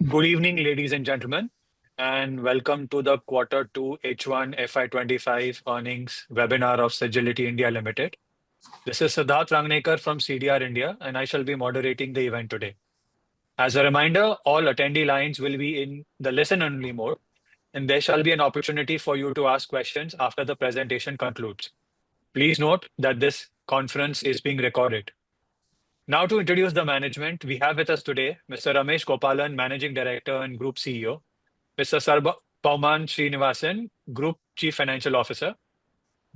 Good evening, ladies and gentlemen, and welcome to the Quarter 2 H1 FY25 earnings webinar of Sagility India Limited. This is Siddharth Rangnekar from CDR India, and I shall be moderating the event today. As a reminder, all attendee lines will be in the listen-only mode, and there shall be an opportunity for you to ask questions after the presentation concludes. Please note that this conference is being recorded. Now, to introduce the management, we have with us today Mr. Ramesh Gopalan, Managing Director and Group CEO, Mr. Pauman Srinivasan, Group Chief Financial Officer.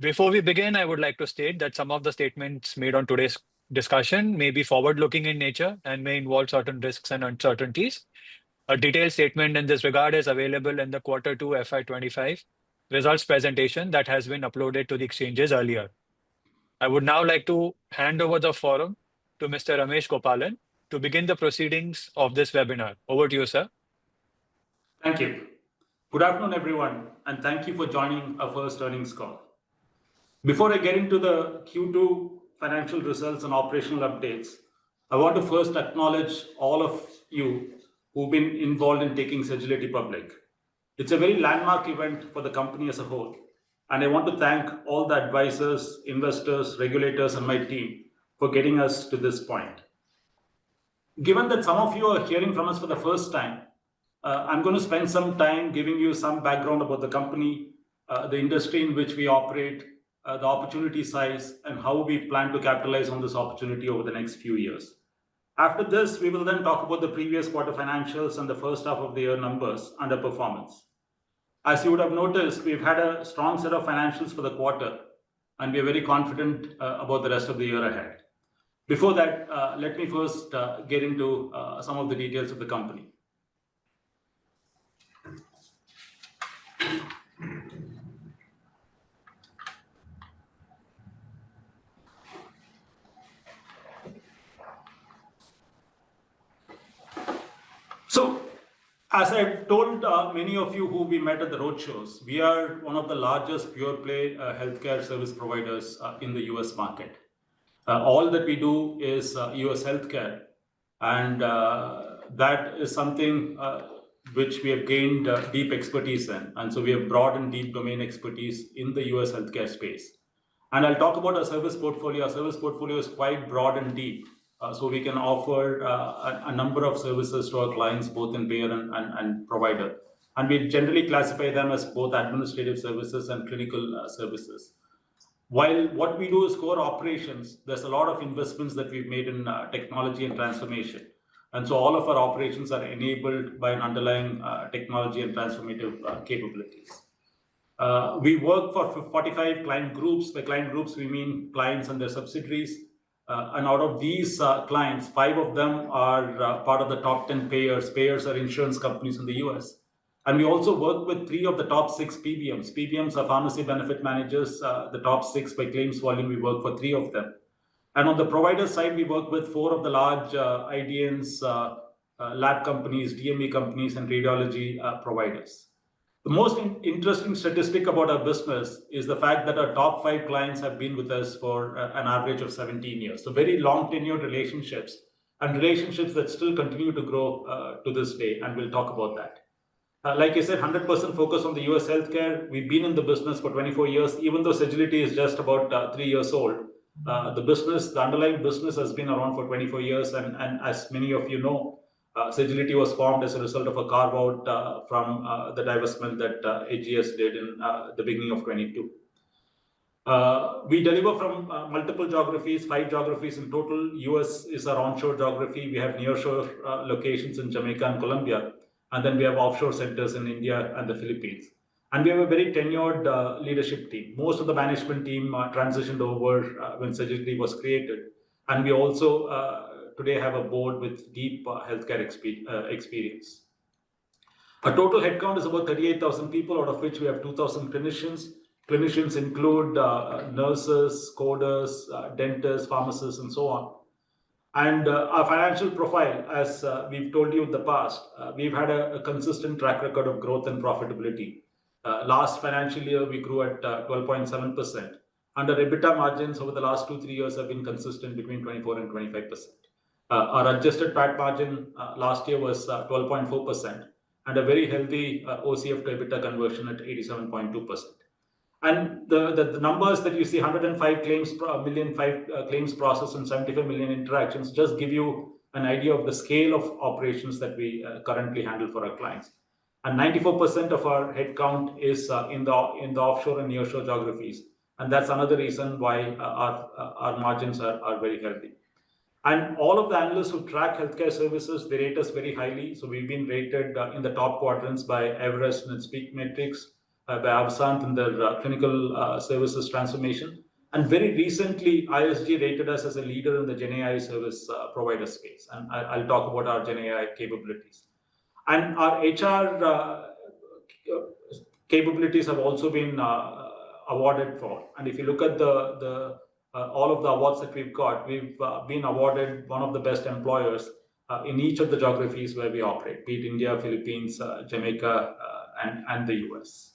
Before we begin, I would like to state that some of the statements made on today's discussion may be forward-looking in nature and may involve certain risks and uncertainties. A detailed statement in this regard is available in the Quarter 2 FY25 results presentation that has been uploaded to the exchanges earlier. I would now like to hand over the forum to Mr. Ramesh Gopalan to begin the proceedings of this webinar. Over to you, sir. Thank you. Good afternoon, everyone, and thank you for joining our first earnings call. Before I get into the Q2 financial results and operational updates, I want to first acknowledge all of you who've been involved in taking Sagility public. It's a very landmark event for the company as a whole, and I want to thank all the advisors, investors, regulators, and my team for getting us to this point. Given that some of you are hearing from us for the first time, I'm going to spend some time giving you some background about the company, the industry in which we operate, the opportunity size, and how we plan to capitalize on this opportunity over the next few years. After this, we will then talk about the previous quarter financials and the first half of the year numbers and the performance. As you would have noticed, we've had a strong set of financials for the quarter, and we are very confident about the rest of the year ahead. Before that, let me first get into some of the details of the company. So, as I've told many of you who we met at the roadshows, we are one of the largest pure play healthcare service providers in the US market. All that we do is US healthcare, and that is something which we have gained deep expertise in. And so we have broad and deep domain expertise in the US healthcare space. And I'll talk about our service portfolio. Our service portfolio is quite broad and deep. So we can offer a number of services to our clients, both in payer and provider. And we generally classify them as both administrative services and clinical services. While what we do is core operations, there's a lot of investments that we've made in technology and transformation. And so all of our operations are enabled by an underlying technology and transformative capabilities. We work for 45 client groups. By client groups, we mean clients and their subsidiaries. And out of these clients, 5 of them are part of the top 10 payers. Payers are insurance companies in the US. And we also work with 3 of the top 6 PBMs. PBMs are pharmacy benefit managers. The top 6 by claims volume, we work for 3 of them. And on the provider side, we work with 4 of the large IDNs, lab companies, DME companies, and radiology providers. The most interesting statistic about our business is the fact that our top 5 clients have been with us for an average of 17 years. So very long tenured relationships and relationships that still continue to grow to this day. And we'll talk about that. Like I said, 100% focus on the US healthcare. We've been in the business for 24 years, even though Sagility is just about 3 years old. The underlying business has been around for 24 years. And as many of you know, Sagility was formed as a result of a carve-out from the divestment that AGS did in the beginning of 22. We deliver from multiple geographies, 5 geographies in total. US is our onshore geography. We have nearshore locations in Jamaica and Colombia. And then we have offshore centers in India and the Philippines. And we have a very tenured leadership team. Most of the management team transitioned over when Sagility was created. And we also today have a board with deep healthcare experience. Our total headcount is about 38,000 people, out of which we have 2,000 clinicians. Clinicians include nurses, coders, dentists, pharmacists, and so on. And our financial profile, as we've told you in the past, we've had a consistent track record of growth and profitability. Last financial year, we grew at 12.7%. And our EBITDA margins over the last 2-3 years have been consistent between 24 and 25%. Our adjusted PAT margin last year was 12.4% and a very healthy OCF to EBITDA conversion at 87.2%. And the numbers that you see, 105 claims per million, claims processed and 75 million interactions, just give you an idea of the scale of operations that we currently handle for our clients. And 94% of our headcount is in the offshore and nearshore geographies, and that's another reason why our margins are very healthy. And all of the analysts who track healthcare services, they rate us very highly. So we've been rated in the top quadrants by Everest and its peak metrics, by Avasant in their clinical services transformation. And very recently, ISG rated us as a leader in the GenAI service provider space. And I'll talk about our GenAI capabilities. And our HR capabilities have also been awarded for. And if you look at the all of the awards that we've got, we've been awarded one of the best employers in each of the geographies where we operate, be it India, Philippines, Jamaica, and the US.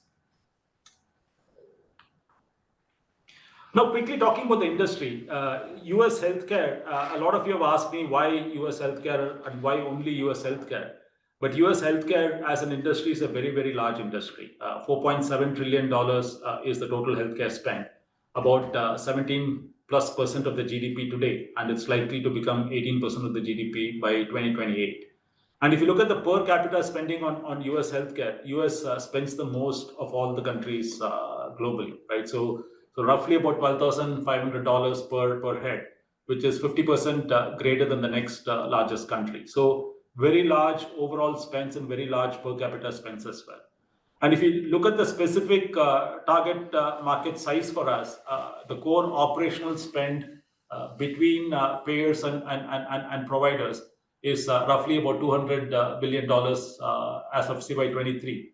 Now, quickly talking about the industry, US healthcare, a lot of you have asked me why US healthcare and why only US healthcare. But US healthcare as an industry is a very, very large industry. $4.7 trillion is the total healthcare spend, about 17+% of the GDP today, and it's likely to become 18% of the GDP by 2028. And if you look at the per capita spending on US healthcare, US spends the most of all the countries globally, right? So roughly about $12,500 per head, which is 50% greater than the next largest country. So very large overall spends and very large per capita spends as well. And if you look at the specific target market size for us, the core operational spend between payers and providers is roughly about $200 billion as of CY23.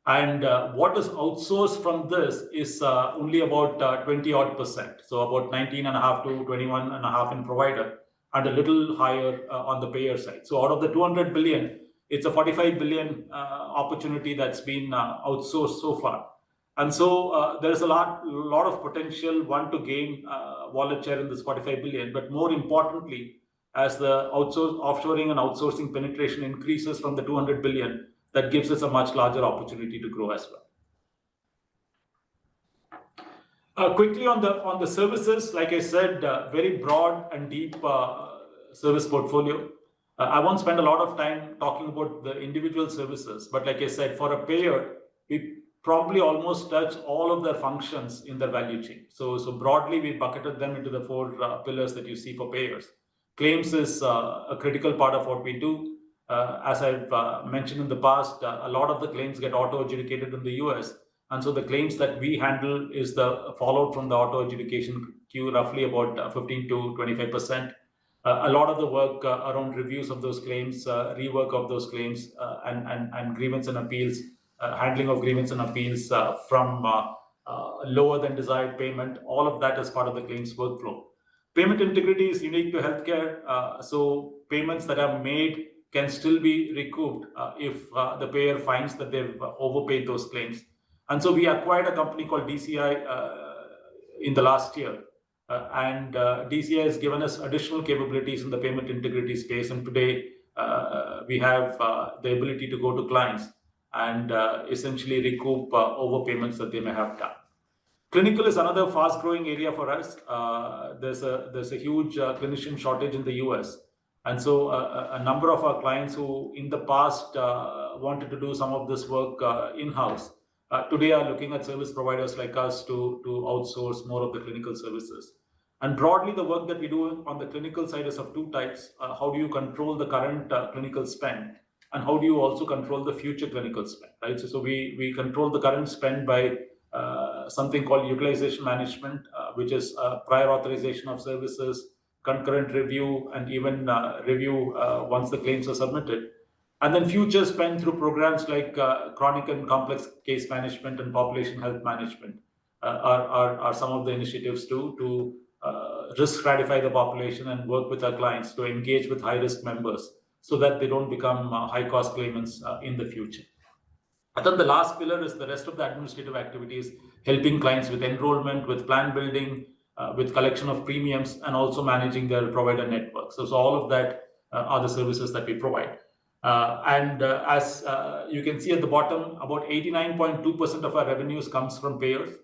And what is outsourced from this is only about 20 odd %. So about 19.5 to 21.5 in provider and a little higher on the payer side. So out of the 200 billion, it's a 45 billion opportunity that's been outsourced so far. And so there's a lot of potential, one, to gain wallet share in this 45 billion, but more importantly, as the offshoring and outsourcing penetration increases from the 200 billion, that gives us a much larger opportunity to grow as well. Quickly on the services, like I said, very broad and deep service portfolio. I won't spend a lot of time talking about the individual services, but like I said, for a payer, we probably almost touch all of their functions in their value chain. So broadly, we bucketed them into the four pillars that you see for payers. Claims is a critical part of what we do. As I've mentioned in the past, a lot of the claims get auto-adjudicated in the US. And so the claims that we handle is the fallout from the auto-adjudication queue, roughly about 15 to 25%. A lot of the work around reviews of those claims, rework of those claims, and grievance and appeals, handling of grievance and appeals from lower than desired payment, all of that is part of the claims workflow. Payment integrity is unique to healthcare. So payments that are made can still be recouped if the payer finds that they've overpaid those claims. And so we acquired a company called DCI in the last year. And DCI has given us additional capabilities in the payment integrity space. And today we have the ability to go to clients and essentially recoup overpayments that they may have done. Clinical is another fast-growing area for us. There's a huge clinician shortage in the US. And so a number of our clients who in the past wanted to do some of this work in-house, today are looking at service providers like us to outsource more of the clinical services. And broadly, the work that we do on the clinical side is of two types. How do you control the current clinical spend? And how do you also control the future clinical spend, right? So we control the current spend by something called utilization management, which is prior authorization of services, concurrent review, and even review once the claims are submitted. And then future spend through programs like chronic and complex case management and population health management are some of the initiatives to risk stratify the population and work with our clients to engage with high-risk members so that they don't become high-cost claimants in the future. And then the last pillar is the rest of the administrative activities, helping clients with enrollment, with plan building, with collection of premiums and also managing their provider network. So all of that are the services that we provide. As you can see at the bottom, about 89.2% of our revenues comes from payers.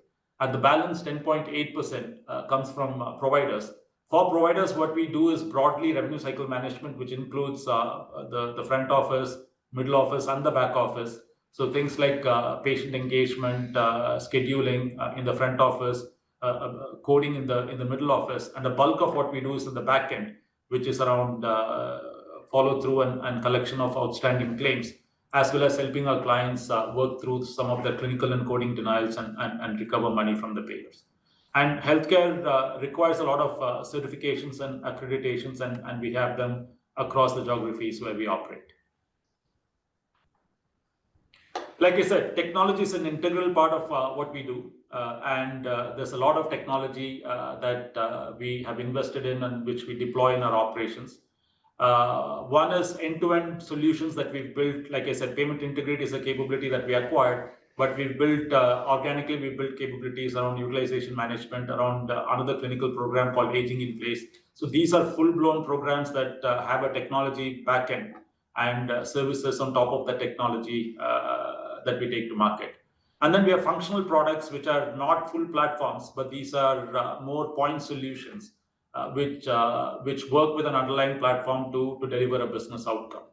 At the balance, 10.8% comes from providers. For providers, what we do is broadly revenue cycle management, which includes the front office, middle office, and the back office. So things like patient engagement, scheduling in the front office, coding in the middle office, and the bulk of what we do is in the back end, which is around follow through and collection of outstanding claims, as well as helping our clients work through some of their clinical and coding denials and recover money from the payers. And healthcare requires a lot of certifications and accreditations, and we have them across the geographies where we operate. Like I said, technology is an integral part of what we do, and there's a lot of technology that we have invested in and which we deploy in our operations. One is end-to-end solutions that we've built. Like I said, payment integrity is a capability that we acquired, but we've built organically, we built capabilities around utilization management, around another clinical program called Aging in Place. So these are full-blown programs that have a technology backend and services on top of the technology that we take to market. And then we have functional products, which are not full platforms, but these are more point solutions, which work with an underlying platform to deliver a business outcome.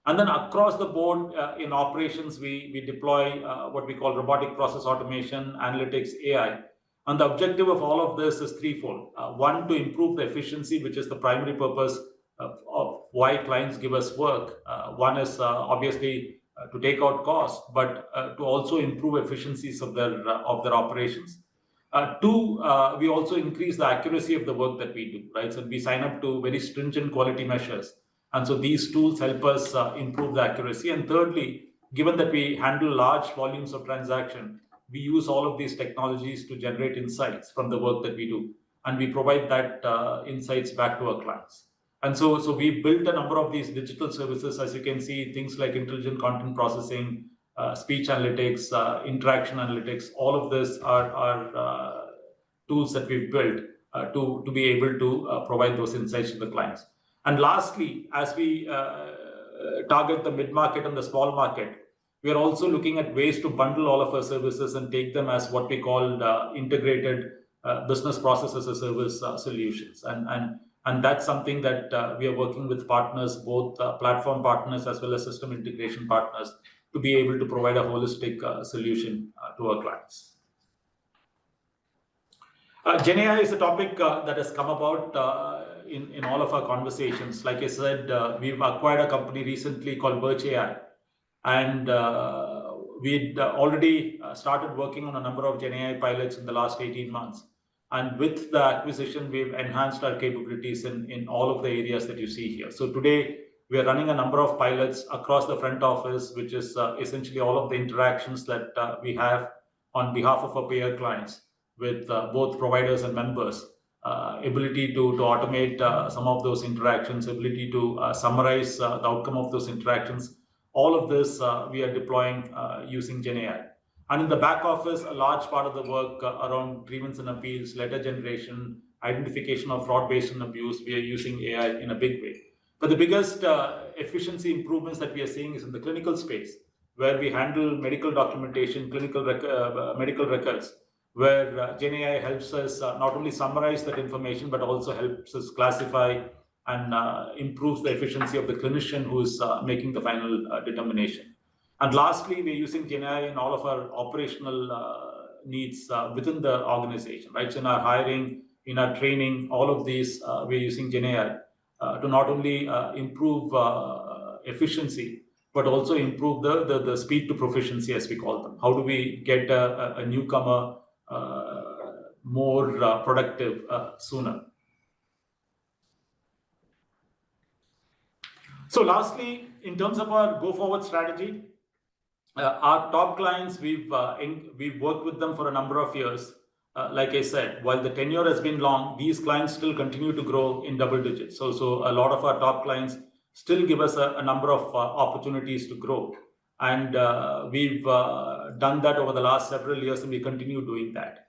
And then across the board in operations, we deploy what we call robotic process automation, analytics, AI. And the objective of all of this is threefold. One, to improve the efficiency, which is the primary purpose of why clients give us work. One is obviously to take out costs, but to also improve efficiencies of their operations. Two, we also increase the accuracy of the work that we do, right? So we sign up to very stringent quality measures. And so these tools help us improve the accuracy. And thirdly, given that we handle large volumes of transaction, we use all of these technologies to generate insights from the work that we do. And we provide that insights back to our clients. And so we built a number of these digital services, as you can see, things like intelligent content processing, speech analytics, interaction analytics. All of this are tools that we've built to be able to provide those insights to the clients. And lastly, as we target the mid-market and the small market, we are also looking at ways to bundle all of our services and take them as what we call integrated business process as a service solutions. And that's something that we are working with partners, both platform partners as well as system integration partners, to be able to provide a holistic solution to our clients. GenAI is a topic that has come about in all of our conversations. Like I said, we've acquired a company recently called Birch AI, and we'd already started working on a number of GenAI pilots in the last 18 months. And with the acquisition, we've enhanced our capabilities in all of the areas that you see here. So today, we are running a number of pilots across the front office, which is essentially all of the interactions that we have on behalf of our payer clients with both providers and members. Ability to automate some of those interactions, ability to summarize the outcome of those interactions. All of this we are deploying using GenAI. And in the back office, a large part of the work around grievance and appeals, letter generation, identification of fraud based on abuse, we are using AI in a big way. But the biggest efficiency improvements that we are seeing is in the clinical space, where we handle medical documentation, medical records, where GenAI helps us not only summarize that information, but also helps us classify and improves the efficiency of the clinician who is making the final determination. And lastly, we're using GenAI in all of our operational needs within the organization, right? So in our hiring, in our training, all of these, we're using GenAI to not only improve efficiency, but also improve the speed to proficiency, as we call them. How do we get a newcomer more productive sooner? So lastly, in terms of our go-forward strategy, our top clients, we've worked with them for a number of years. Like I said, while the tenure has been long, these clients still continue to grow in double digits. So a lot of our top clients still give us a number of opportunities to grow. And we've done that over the last several years, and we continue doing that.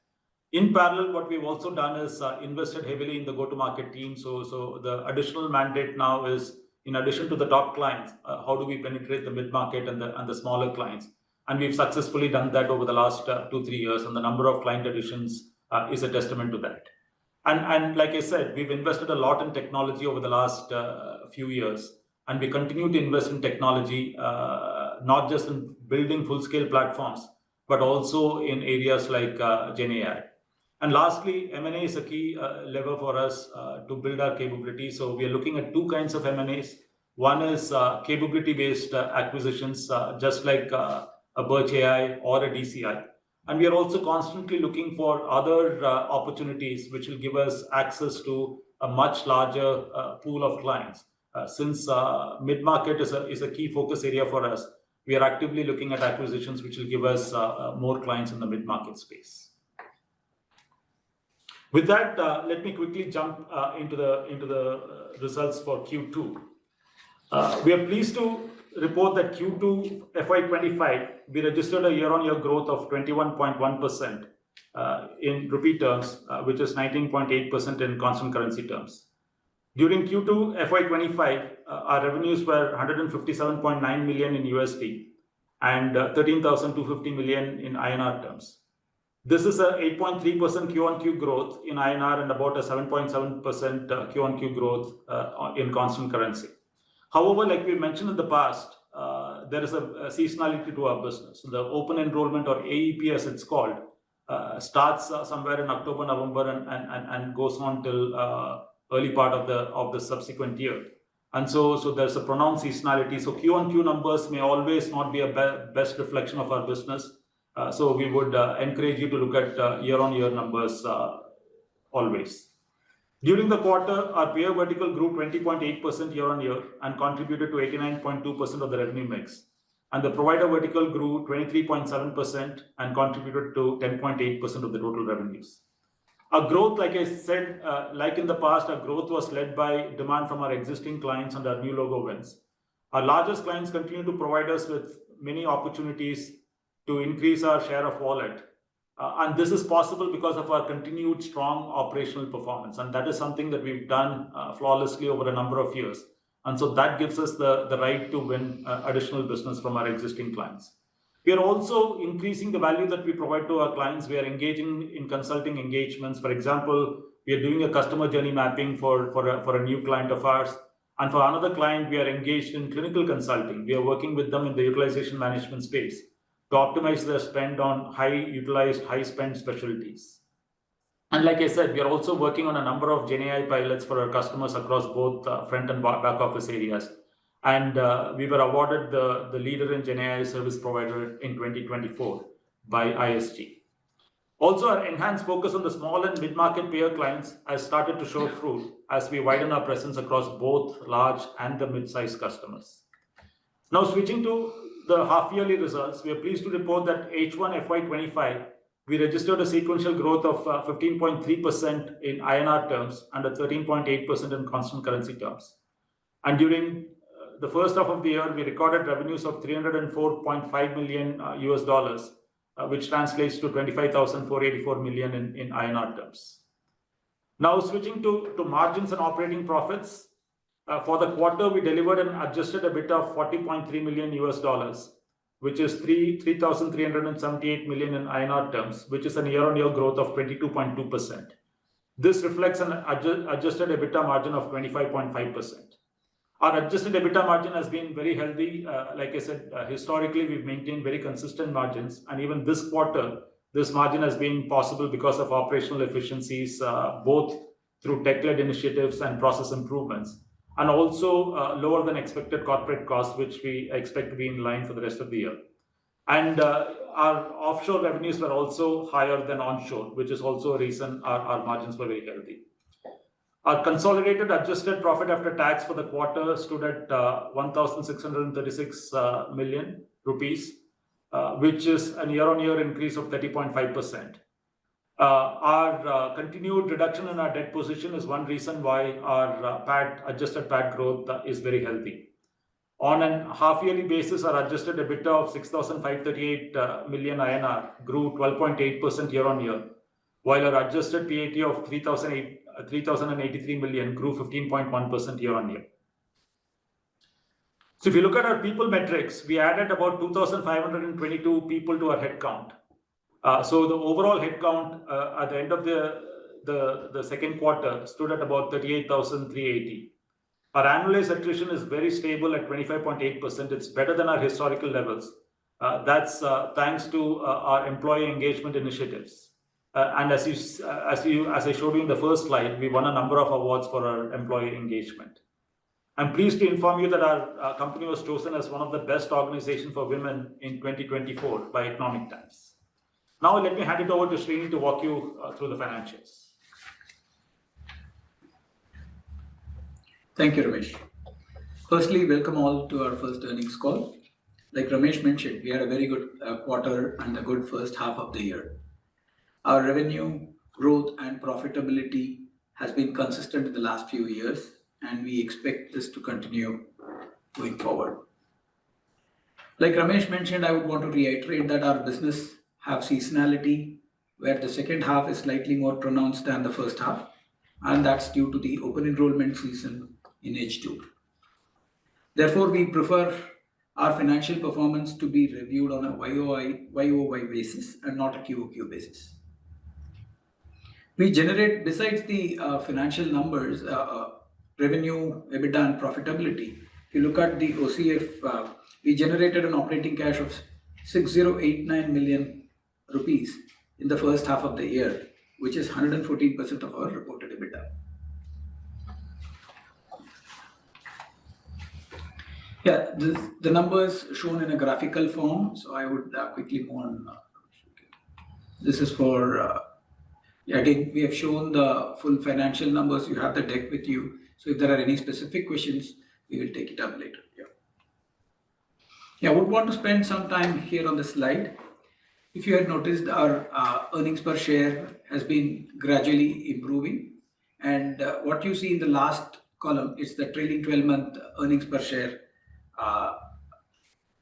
In parallel, what we've also done is invested heavily in the go-to-market team. So the additional mandate now is, in addition to the top clients, how do we penetrate the mid-market and the smaller clients? And we've successfully done that over the last 2-3 years, and the number of client additions is a testament to that. And like I said, we've invested a lot in technology over the last few years, and we continue to invest in technology, not just in building full-scale platforms, but also in areas like Gen AI. And lastly, M&A is a key lever for us to build our capability. So we are looking at two kinds of M&As. One is capability-based acquisitions, just like a Birch AI or a DCI. And we are also constantly looking for other opportunities which will give us access to a much larger pool of clients. Since mid-market is a key focus area for us, we are actively looking at acquisitions which will give us more clients in the mid-market space. With that, let me quickly jump into the results for Q2. We are pleased to report that Q2 FY25, we registered a year-on-year growth of 21.1% in rupee terms, which is 19.8% in constant currency terms. During Q2 FY25, our revenues were 157.9 million in USD and 13,250 million in INR terms. This is a 8.3% Q-on-Q growth in INR and about a 7.7% Q-on-Q growth in constant currency. However, like we mentioned in the past, there is a seasonality to our business. The open enrollment, or AEP as it's called, starts somewhere in October, November, and goes on till early part of the subsequent year. And so there's a pronounced seasonality. So Q-on-Q numbers may always not be a best reflection of our business. So we would encourage you to look at year-on-year numbers always. During the quarter, our payer vertical grew 20.8% year-on-year and contributed to 89.2% of the revenue mix. And the provider vertical grew 23.7% and contributed to 10.8% of the total revenues. Our growth, like I said, like in the past, our growth was led by demand from our existing clients and our new logo wins. Our largest clients continue to provide us with many opportunities to increase our share of wallet. And this is possible because of our continued strong operational performance. And that is something that we've done flawlessly over a number of years. And so that gives us the right to win additional business from our existing clients. We are also increasing the value that we provide to our clients. We are engaging in consulting engagements. For example, we are doing a customer journey mapping for a new client of ours. And for another client, we are engaged in clinical consulting. We are working with them in the utilization management space to optimize their spend on high-utilized, high-spend specialties. And like I said, we are also working on a number of Gen AI pilots for our customers across both front and back office areas. And we were awarded the leader in Gen AI service provider in 2024 by ISG. Also, our enhanced focus on the small and mid-market payer clients has started to show fruit as we widen our presence across both large and the mid-sized customers. Now, switching to the half-yearly results, we are pleased to report that H1 FY25, we registered a sequential growth of 15.3% in INR terms and a 13.8% in constant currency terms. And during the first half of the year, we recorded revenues of $304.5 million US dollars, which translates to 25,484 million in INR terms. Now, switching to margins and operating profits. For the quarter, we delivered an adjusted EBITDA of $40.3 million US dollars, which is 3,378 million in INR terms, which is a year-on-year growth of 22.2%. This reflects an adjusted EBITDA margin of 25.5%. Our adjusted EBITDA margin has been very healthy. Like I said, historically, we've maintained very consistent margins. And even this quarter, this margin has been possible because of operational efficiencies, both through tech-led initiatives and process improvements, and also lower than expected corporate costs, which we expect to be in line for the rest of the year. And our offshore revenues were also higher than onshore, which is also a reason our margins were very healthy. Our consolidated adjusted profit after tax for the quarter stood at 1,636 million rupees, which is a year-on-year increase of 30.5%. Our continued reduction in our debt position is one reason why our adjusted PAT growth is very healthy. On a half-yearly basis, our adjusted EBITDA of 6,538 million INR grew 12.8% year-on-year, while our adjusted PAT of 3,083 million grew 15.1% year-on-year. So if you look at our people metrics, we added about 2,522 people to our headcount. So the overall headcount at the end of the second quarter stood at about 38,380. Our analyst attrition is very stable at 25.8%. It's better than our historical levels. That's thanks to our employee engagement initiatives. And as I showed you in the first slide, we won a number of awards for our employee engagement. I'm pleased to inform you that our company was chosen as one of the best organizations for women in 2024 by Economic Times. Now let me hand it over to Srini to walk you through the financials. Thank you, Ramesh. Firstly, welcome all to our first earnings call. Like Ramesh mentioned, we had a very good quarter and a good first half of the year. Our revenue growth and profitability has been consistent in the last few years, and we expect this to continue going forward. Like Ramesh mentioned, I would want to reiterate that our business have seasonality, where the second half is slightly more pronounced than the first half, and that's due to the open enrollment season in H2. Therefore, we prefer our financial performance to be reviewed on a YOY basis and not a QOQ basis. We generate, besides the financial numbers, revenue, EBITDA, and profitability. If you look at the OCF, we generated an operating cash of 6089 million rupees in the first half of the year, which is 114% of our reported EBITDA. Yeah, the numbers shown in a graphical form, so I would quickly move on. This is for, again, we have shown the full financial numbers. You have the deck with you. So if there are any specific questions, we will take it up later. Yeah, I would want to spend some time here on the slide. If you had noticed, our earnings per share has been gradually improving. And what you see in the last column is the trailing 12-month earnings per share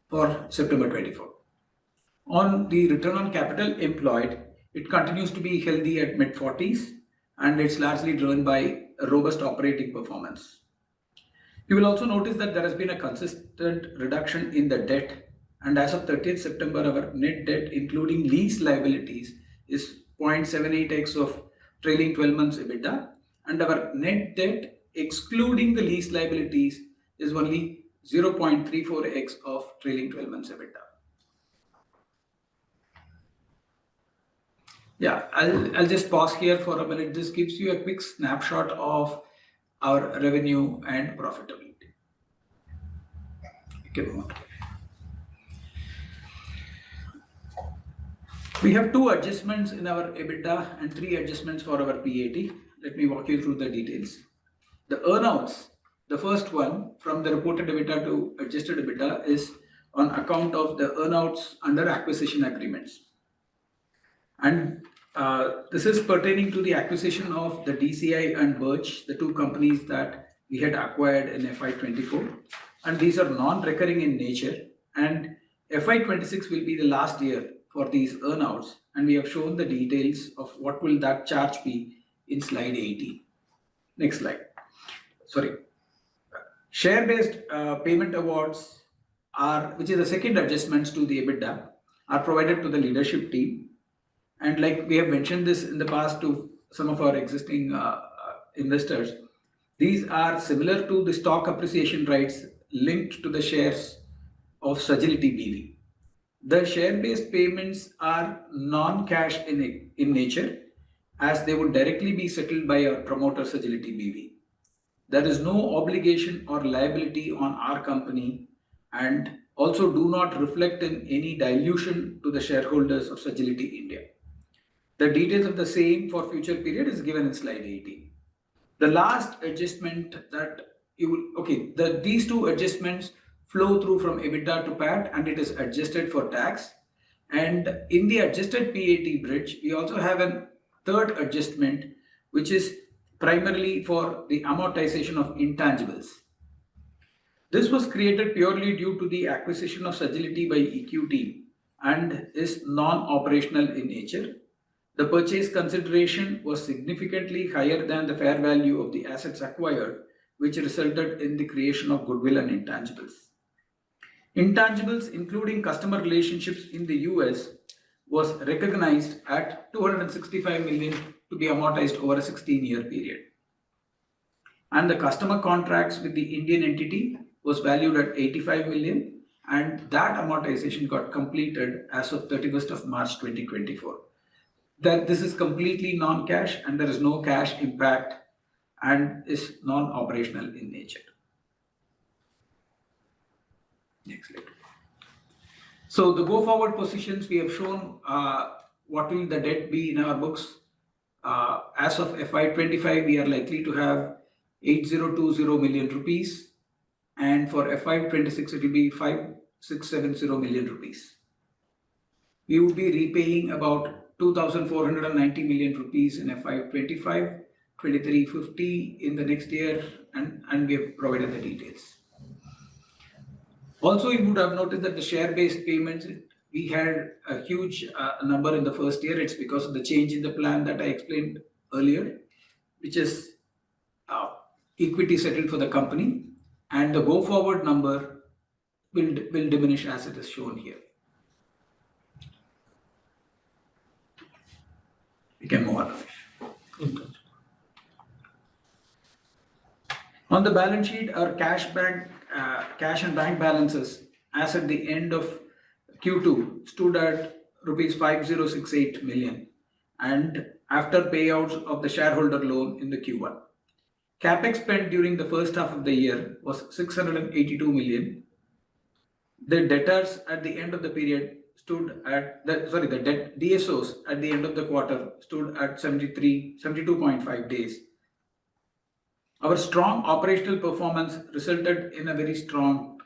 for September 24. On the return on capital employed, it continues to be healthy at mid-40s, and it's largely driven by a robust operating performance. You will also notice that there has been a consistent reduction in the debt, and as of 30th September, our net debt, including lease liabilities, is 0.78x of trailing 12 months EBITDA, and our net debt, excluding the lease liabilities, is only 0.34x of trailing 12 months EBITDA. Yeah, I'll just pause here for a minute. This gives you a quick snapshot of our revenue and profitability. Okay. We have 2 adjustments in our EBITDA and 3 adjustments for our PAT. Let me walk you through the details. The earnouts, the first one from the reported EBITDA to adjusted EBITDA is on account of the earnouts under acquisition agreements. And this is pertaining to the acquisition of the DCI and Birch, the 2 companies that we had acquired in FY24. And these are non-recurring in nature. And FY26 will be the last year for these earnouts. And we have shown the details of what will that charge be in slide 18. Next slide. Sorry. Share-based payment awards which is the second adjustments to the EBITDA, are provided to the leadership team. And like we have mentioned this in the past to some of our existing investors, these are similar to the stock appreciation rights linked to the shares of Sagility BV. The share-based payments are non-cash in nature, as they would directly be settled by our promoter Sagility BV. There is no obligation or liability on our company, and also do not reflect in any dilution to the shareholders of Sagility India. The details of the same for future period is given in slide 18. The last adjustment that these 2 adjustments flow through from EBITDA to PAT, and it is adjusted for tax. And in the adjusted PAT bridge, we also have a third adjustment, which is primarily for the amortization of intangibles. This was created purely due to the acquisition of Sagility by EQT and is non-operational in nature. The purchase consideration was significantly higher than the fair value of the assets acquired, which resulted in the creation of goodwill and intangibles. Intangibles, including customer relationships in the US, was recognized at 265 million to be amortized over a 16-year period. And the customer contracts with the Indian entity was valued at 85 million, and that amortization got completed as of 31st of March 2024. That this is completely non-cash and there is no cash impact and is non-operational in nature. Next slide. So the go forward positions we have shown what will the debt be in our books. As of FY25, we are likely to have 8020 million rupees, and for FY26 it will be 5670 million rupees. We would be repaying about 2,490 million rupees in FY25, 2350 in the next year, and we have provided the details. Also, you would have noticed that the share-based payments, we had a huge number in the first year. It's because of the change in the plan that I explained earlier, which is equity settled for the company, and the go-forward number will diminish as it is shown here. We can move on. On the balance sheet, our cash and bank balances as at the end of Q2 stood at rupees 5068 million, and after payouts of the shareholder loan in the Q1. Capex spent during the first half of the year was 682 million. The debtors at the end of the period stood at the debt DSOs at the end of the quarter stood at 72.5 days. Our strong operational performance resulted in a very strong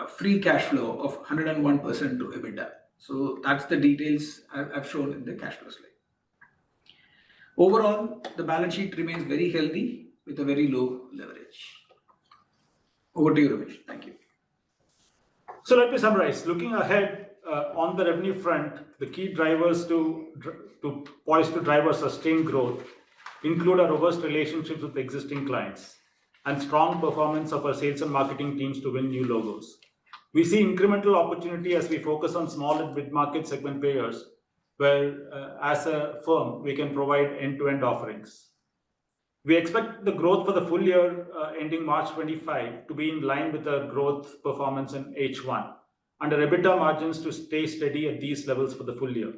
free cash flow of 101% to EBITDA. So that's the details I've shown in the cash flow slide. Overall, the balance sheet remains very healthy with a very low leverage. Over to you, Ramesh. Thank you. So let me summarize. Looking ahead on the revenue front, the key drivers poised to drive our sustained growth include our robust relationships with existing clients and strong performance of our sales and marketing teams to win new logos. We see incremental opportunity as we focus on small and mid-market segment players, where as a firm, we can provide end-to-end offerings. We expect the growth for the full year ending March 25 to be in line with the growth performance in H1, and our EBITDA margins to stay steady at these levels for the full year.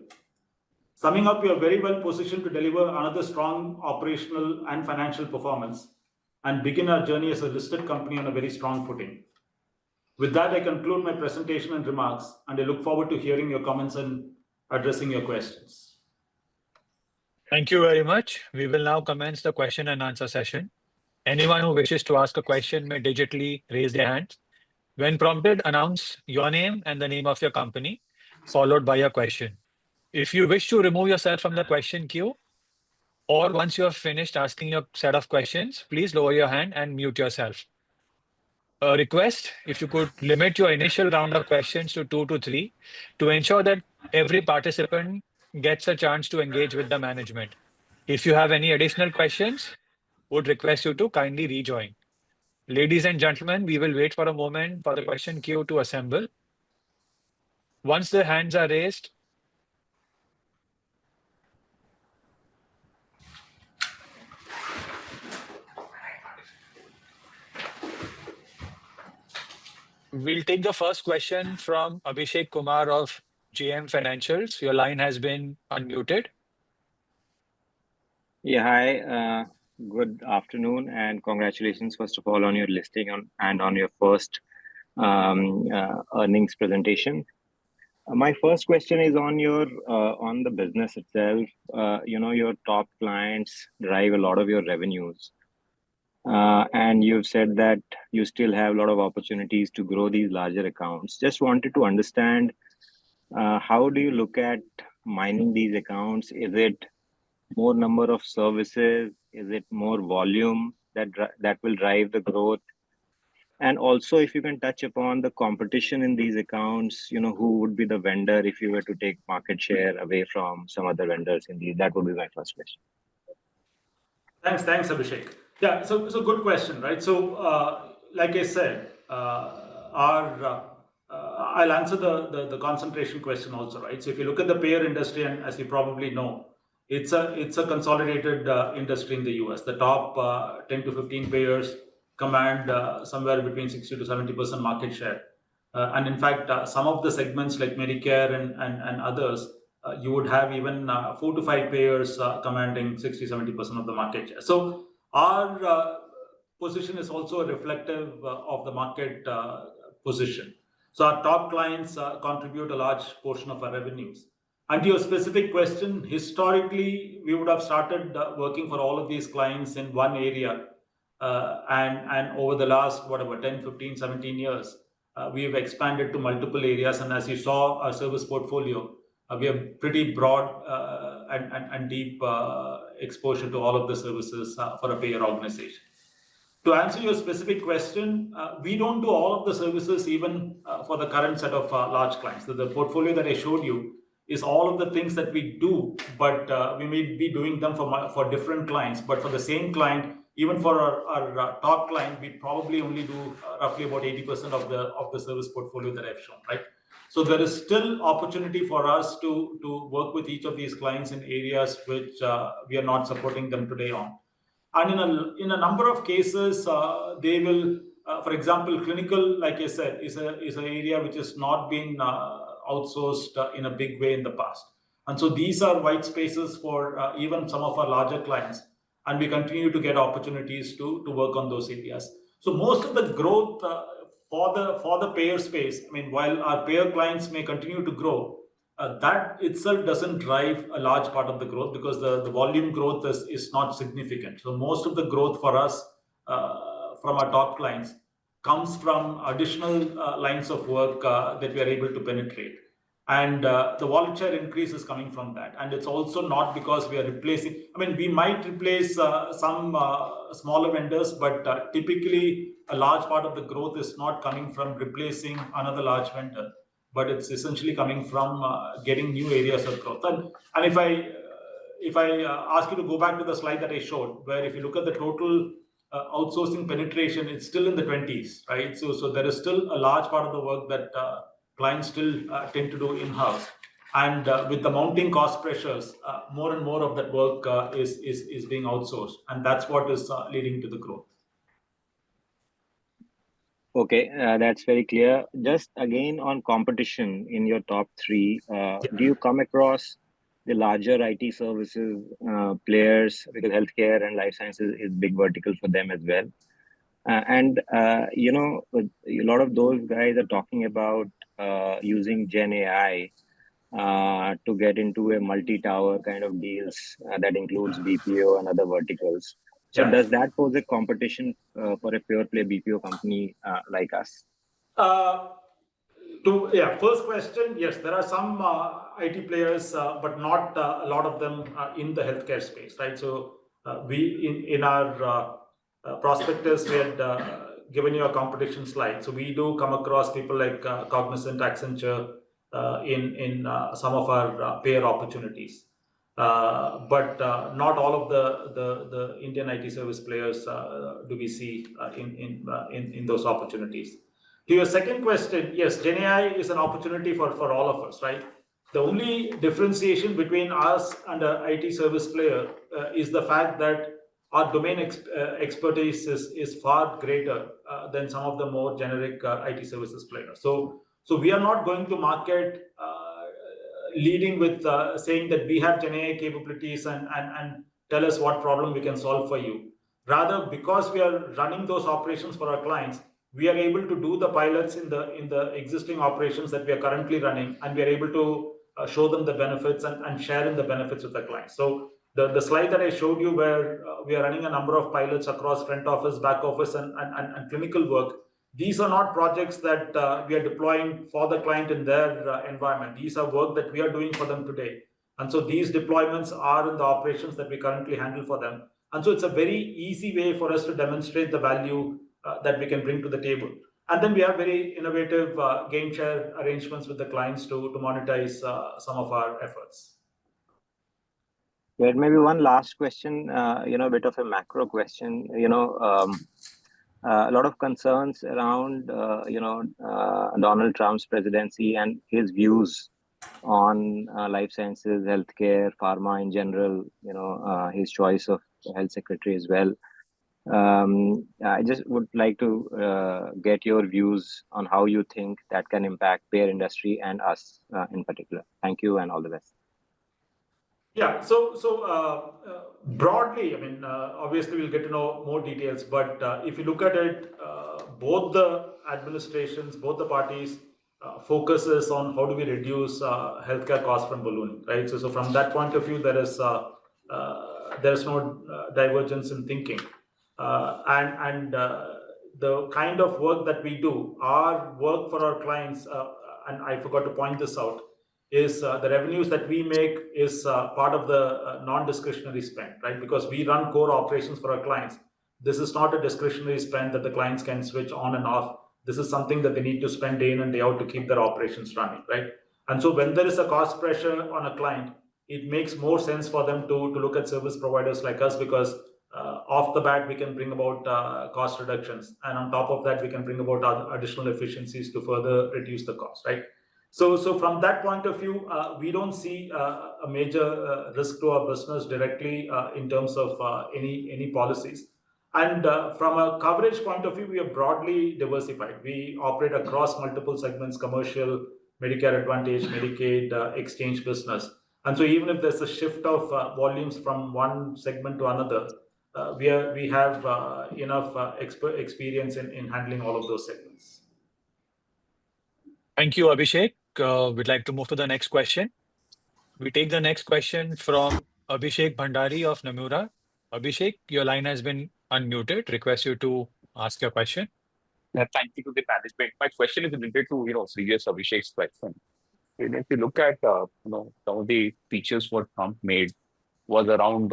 Summing up, we are very well positioned to deliver another strong operational and financial performance and begin our journey as a listed company on a very strong footing. With that, I conclude my presentation and remarks, and I look forward to hearing your comments and addressing your questions. Thank you very much. We will now commence the question and answer session. Anyone who wishes to ask a question may digitally raise their hand. When prompted, announce your name and the name of your company, followed by your question. If you wish to remove yourself from the question queue, or once you have finished asking your set of questions, please lower your hand and mute yourself. A request, if you could limit your initial round of questions to 2 to 3 to ensure that every participant gets a chance to engage with the management. If you have any additional questions, would request you to kindly rejoin. Ladies and gentlemen, we will wait for a moment for the question queue to assemble. Once the hands are raised, we'll take the first question from Abhishek Kumar of JM Financials. Your line has been unmuted. Yeah, hi. Good afternoon and congratulations, first of all, on your listing and on your first earnings presentation. My first question is on your on the business itself. Your top clients drive a lot of your revenues. And you've said that you still have a lot of opportunities to grow these larger accounts. Just wanted to understand how do you look at mining these accounts? Is it more number of services? Is it more volume that will drive the growth? And also, if you can touch upon the competition in these accounts, who would be the vendor if you were to take market share away from some other vendors in these? That would be my first question. Thanks, Abhishek. Yeah, so good question, right? So, like I said, I'll answer the concentration question also, right? So, if you look at the payer industry, and as you probably know, it's a consolidated industry in the US. The top 10 to 15 payers command somewhere between 60 to 70% market share. And in fact, some of the segments like Medicare and others, you would have even 4 to 5 payers commanding 60-70% of the market share. So our position is also reflective of the market position. So our top clients contribute a large portion of our revenues. And to your specific question, historically, we would have started working for all of these clients in one area. And over the last, 10, 15, 17 years, we have expanded to multiple areas. And as you saw, our service portfolio, we have pretty broad and deep exposure to all of the services for a payer organization. To answer your specific question, we don't do all of the services even for the current set of large clients. So the portfolio that I showed you is all of the things that we do, but we may be doing them for different clients. But for the same client, even for our top client, we probably only do roughly about 80% of the service portfolio that I've shown, right? So there is still opportunity for us to work with each of these clients in areas which we are not supporting them today on. And in a number of cases, they will, for example, clinical, like I said, is an area which has not been outsourced in a big way in the past. And so these are white spaces for even some of our larger clients. And we continue to get opportunities to work on those areas. So most of the growth for the payer space, I mean, while our payer clients may continue to grow, that itself doesn't drive a large part of the growth because the volume growth is not significant. So most of the growth for us from our top clients comes from additional lines of work that we are able to penetrate. And the wallet share increase is coming from that. And it's also not because we are replacing, I mean, we might replace some smaller vendors, but typically a large part of the growth is not coming from replacing another large vendor, but it's essentially coming from getting new areas of growth. And if I ask you to go back to the slide that I showed, where if you look at the total outsourcing penetration, it's still in the 20s, right? So there is still a large part of the work that clients still tend to do in-house. And with the mounting cost pressures, more and more of that work is being outsourced. And that's what is leading to the growth. Okay, that's very clear. Just again on competition in your top three, do you come across the larger IT services players, because healthcare and life sciences is big vertical for them as well? And a lot of those guys are talking about using Gen AI to get into a multi-tower kind of deals that includes BPO and other verticals. So does that pose a competition for a pure play BPO company like us? First question, yes, there are some IT players, but not a lot of them in the healthcare space, right? So we in our prospectus, we had given you a competition slide. So we do come across people like Cognizant, Accenture in some of our payer opportunities. But not all of the Indian IT service players do we see in those opportunities. To your second question, yes, Gen AI is an opportunity for all of us, right? The only differentiation between us and an IT service player is the fact that our domain expertise is far greater than some of the more generic IT services players. So we are not going to market leading with saying that we have Gen AI capabilities and tell us what problem we can solve for you. Rather, because we are running those operations for our clients, we are able to do the pilots in the existing operations that we are currently running, and we are able to show them the benefits and share in the benefits with the clients. So the slide that I showed you where we are running a number of pilots across front office, back office, and clinical work, these are not projects that we are deploying for the client in their environment. These are work that we are doing for them today. And so these deployments are in the operations that we currently handle for them. And so it's a very easy way for us to demonstrate the value that we can bring to the table. And then we have very innovative gain share arrangements with the clients to monetize some of our efforts. There may be one last question, a bit of a macro question. A lot of concerns around, Donald Trump's presidency and his views on life sciences, healthcare, pharma in general. His choice of health secretary as well. I just would like to get your views on how you think that can impact peer industry and us in particular. Thank you and all the best. Yeah, so broadly, I mean, obviously we'll get to know more details, but if you look at it, both the administrations, both the parties focuses on how do we reduce healthcare costs from ballooning, right? So from that point of view, there is no divergence in thinking, and the kind of work that we do, our work for our clients, and I forgot to point this out, is the revenues that we make is part of the non-discretionary spend, right? Because we run core operations for our clients. This is not a discretionary spend that the clients can switch on and off. This is something that they need to spend day in and day out to keep their operations running, right? And so when there is a cost pressure on a client, it makes more sense for them to look at service providers like us, because off the bat we can bring about cost reductions, and on top of that we can bring about additional efficiencies to further reduce the cost, right? So from that point of view, we don't see a major risk to our business directly in terms of any policies. And from a coverage point of view, we are broadly diversified. We operate across multiple segments: commercial, Medicare Advantage, Medicaid, exchange business. And so even if there's a shift of volumes from one segment to another, we have enough experience in handling all of those segments. Thank you, Abhishek. We'd like to move to the next question. We take the next question from Abhishek Bhandari of Nomura. Abhishek, your line has been unmuted. Request you to ask your question. Thank you to the management. My question is related to previous Abhishek's question. If you look at some of the features what Trump made was around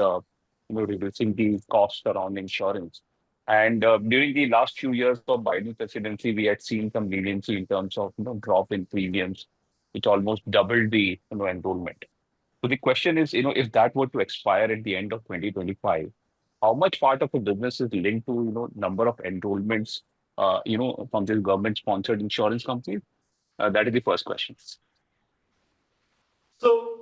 reducing the cost around insurance. And during the last few years of Biden presidency, we had seen some leniency in terms of drop in premiums, which almost doubled the enrollment. So the question is, if that were to expire at the end of 2025, how much part of the business is linked to number of enrollments, from this government-sponsored insurance companies? That is the first question. So,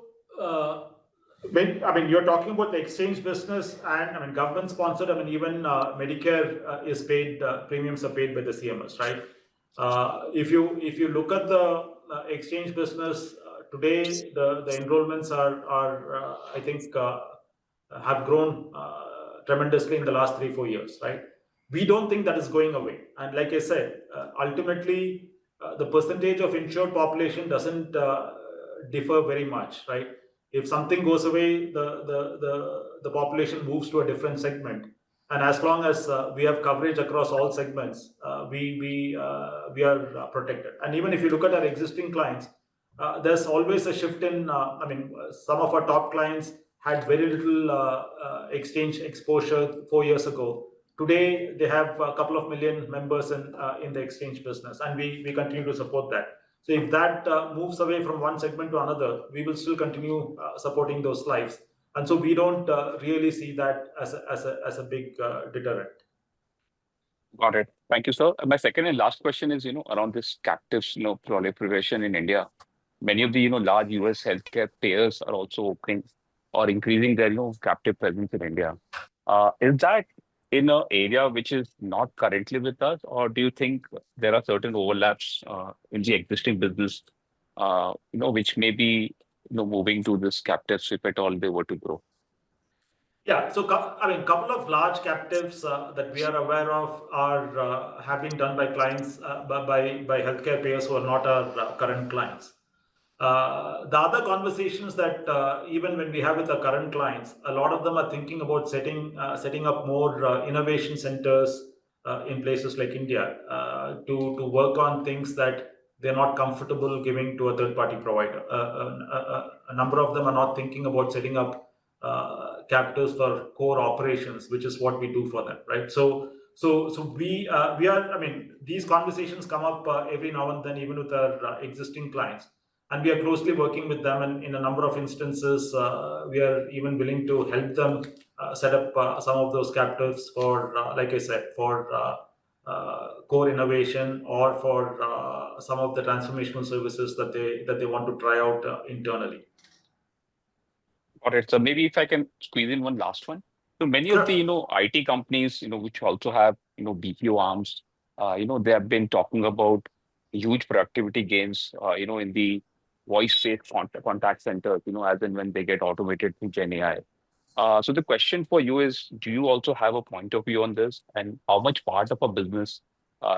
you're talking about the exchange business, and government sponsored. Even Medicare is paid. Premiums are paid by the CMS, right? If you look at the exchange business today, the enrollments are I think have grown tremendously in the last 3-4 years, right? We don't think that is going away. And like I said, ultimately the percentage of insured population doesn't differ very much, right? If something goes away, the population moves to a different segment, and as long as we have coverage across all segments, we are protected. And even if you look at our existing clients, there's always a shift in. Some of our top clients had very little exchange exposure 4 years ago. Today, they have a couple of million members in the exchange business, and we continue to support that. So if that moves away from one segment to another, we will still continue supporting those lives. And so we don't really see that as a big deterrent. Got it. Thank you, sir. My second and last question is, around this captives, proliferation in India. Many of the, large US healthcare payers are also opening or increasing their, captive presence in India. Is that in an area which is not currently with us, or do you think there are certain overlaps in the existing business, which may be, moving to this captives if at all they were to grow? Yeah, so couple of large captives that we are aware of are have been done by clients by healthcare payers who are not our current clients. The other conversations that even when we have with our current clients, a lot of them are thinking about setting up more innovation centers in places like India to work on things that they're not comfortable giving to a third-party provider. A number of them are not thinking about setting up captives for core operations, which is what we do for them, right? So we are. I mean, these conversations come up every now and then, even with our existing clients, and we are closely working with them. And in a number of instances, we are even willing to help them set up some of those captives for, like I said, for core innovation or for some of the transformational services that they want to try out internally. All right. So maybe if I can squeeze in one last one. So many of the, IT companies, which also have, BPO arms, they have been talking about huge productivity gains, in the voice-based contact centers, as and when they get automated through Gen AI. So the question for you is, do you also have a point of view on this, and how much part of a business,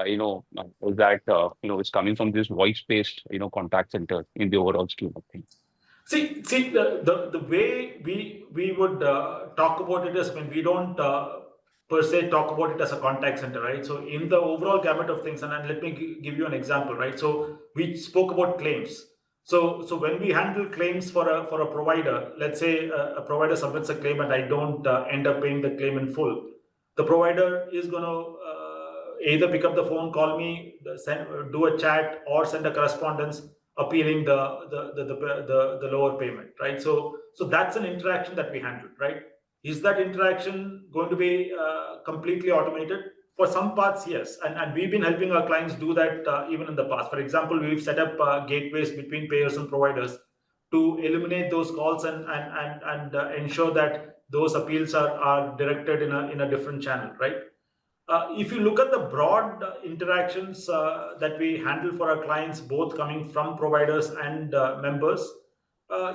is that, is coming from this voice-based, contact center in the overall scheme of things? See, the way we would talk about it is when we don't per se talk about it as a contact center, right? So in the overall gamut of things, and let me give you an example, right? So we spoke about claims. So when we handle claims for a provider, let's say a provider submits a claim and I don't end up paying the claim in full, the provider is going to either pick up the phone, call me, do a chat, or send a correspondence appealing the lower payment, right? So that's an interaction that we handle, right? Is that interaction going to be completely automated? For some parts, yes, and we've been helping our clients do that even in the past. For example, we've set up gateways between payers and providers to eliminate those calls and ensure that those appeals are directed in a different channel, right? If you look at the broad interactions that we handle for our clients, both coming from providers and members,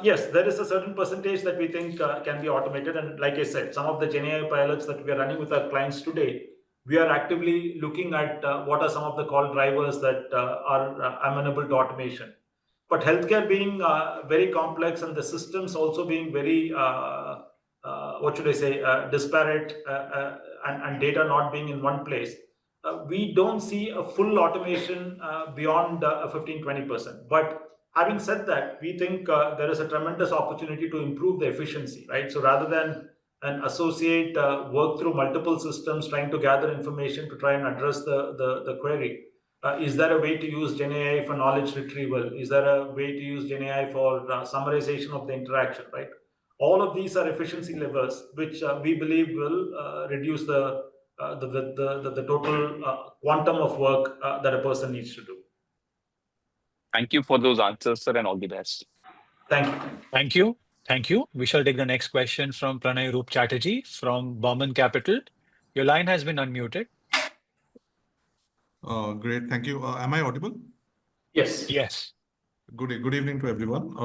yes, there is a certain percentage that we think can be automated. And like I said, some of the GenAI pilots that we are running with our clients today, we are actively looking at what are some of the call drivers that are amenable to automation. But healthcare being very complex and the systems also being very, what should I say, disparate and data not being in one place, we don't see a full automation beyond 15-20%. But having said that, we think there is a tremendous opportunity to improve the efficiency, right? So rather than an associate work through multiple systems trying to gather information to try and address the query, is there a way to use GenAI for knowledge retrieval? Is there a way to use GenAI for summarization of the interaction, right? All of these are efficiency levers, which we believe will reduce the total quantum of work that a person needs to do. Thank you for those answers, sir, and all the best. Thank you. Thank you. Thank you. We shall take the next question from Pranay Roop Chatterjee from Burman Capital. Your line has been unmuted. Great, thank you. Am I audible? Yes. Yes. Good evening to everyone.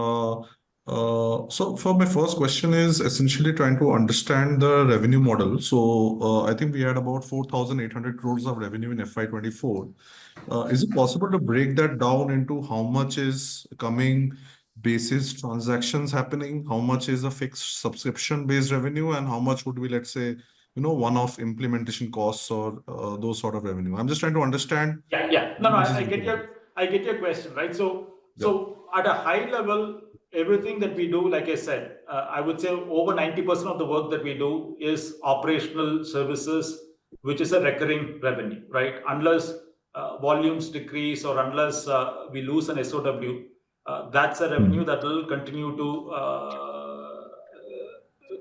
So for my first question is essentially trying to understand the revenue model. So I think we had about 4,800 crores of revenue in FY24. Is it possible to break that down into how much is coming basis transactions happening, how much is a fixed subscription based revenue, and how much would be, let's say, one-off implementation costs or those sort of revenue? I'm just trying to understand. Yeah. No, I get your question, right? So at a high level, everything that we do, like I said, I would say over 90% of the work that we do is operational services, which is a recurring revenue, right? Unless volumes decrease or unless we lose an SOW, that's a revenue that will continue to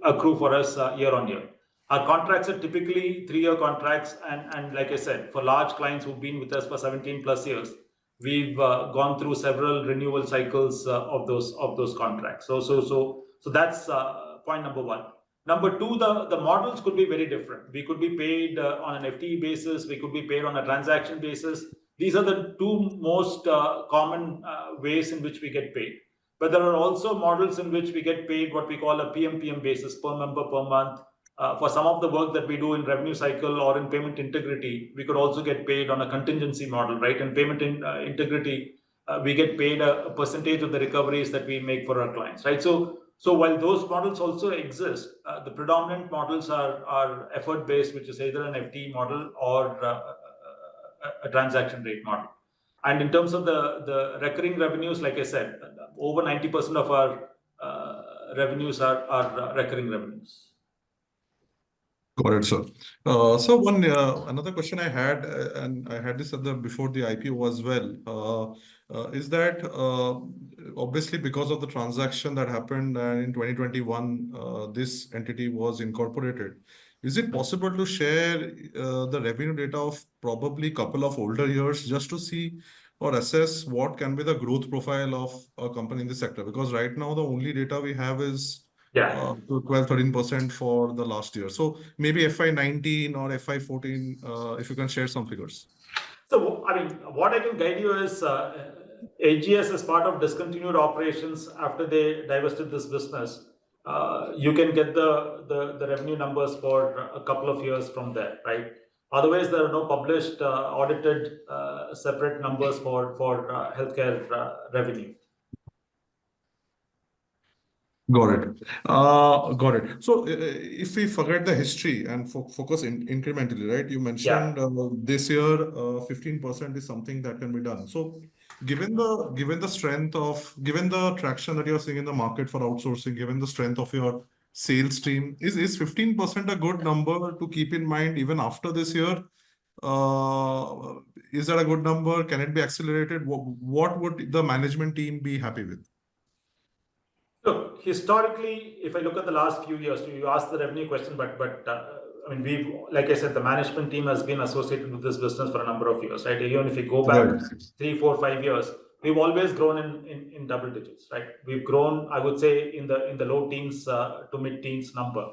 accrue for us year on year. Our contracts are typically 3-year contracts, and like I said, for large clients who've been with us for 17 plus years, we've gone through several renewal cycles of those contracts. So that's point number one. Number two, the models could be very different. We could be paid on an FTE basis. We could be paid on a transaction basis. These are the two most common ways in which we get paid. But there are also models in which we get paid what we call a PMPM basis, per member per month. For some of the work that we do in revenue cycle or in payment integrity, we could also get paid on a contingency model, right? In payment integrity, we get paid a percentage of the recoveries that we make for our clients, right? So while those models also exist, the predominant models are effort-based, which is either an FTE model or a transaction rate model. And in terms of the recurring revenues, like I said, over 90% of our revenues are recurring revenues. Got it, sir. Another question I had, and I had this before the IPO as well, is that obviously because of the transaction that happened in 2021, this entity was incorporated. Is it possible to share the revenue data of probably couple of older years just to see or assess what can be the growth profile of a company in the sector? Because right now the only data we have is to 12-13% for the last year. So maybe FY19 or FY14, if you can share some figures. So, I mean, what I can guide you is AGS as part of discontinued operations after they divested this business. You can get the revenue numbers for a couple of years from there, right? Otherwise, there are no published audited separate numbers for healthcare revenue. Got it. Got it. So if we forget the history and focus incrementally, right? You mentioned this year 15% is something that can be done. So given the strength of given the traction that you're seeing in the market for outsourcing, given the strength of your sales team, is 15% a good number to keep in mind even after this year? Is that a good number? Can it be accelerated? What would the management team be happy with? Look, historically, if I look at the last few years, you asked the revenue question, but I mean, like I said, the management team has been associated with this business for a number of years, right? Even if you go back 3, 4, 5 years, we've always grown in double digits, right? We've grown, I would say, in the low teens to mid teens number,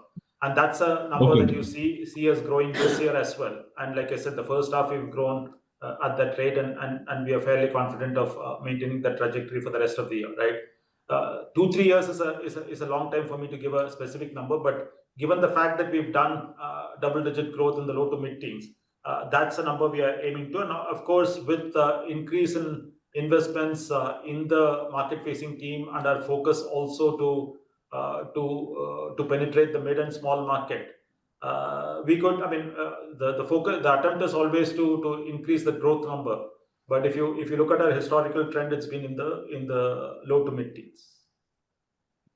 and that's a number that you see us growing this year as well. And like I said, the first half we've grown at that rate, and we are fairly confident of maintaining that trajectory for the rest of the year, right? 2-3 years is a long time for me to give a specific number, but given the fact that we've done double-digit growth in the low to mid-teens, that's a number we are aiming to. And of course, with the increase in investments in the market-facing team and our focus also to penetrate the mid and small market, we could. I mean, the attempt is always to increase the growth number. But if you look at our historical trend, it's been in the low to mid teens.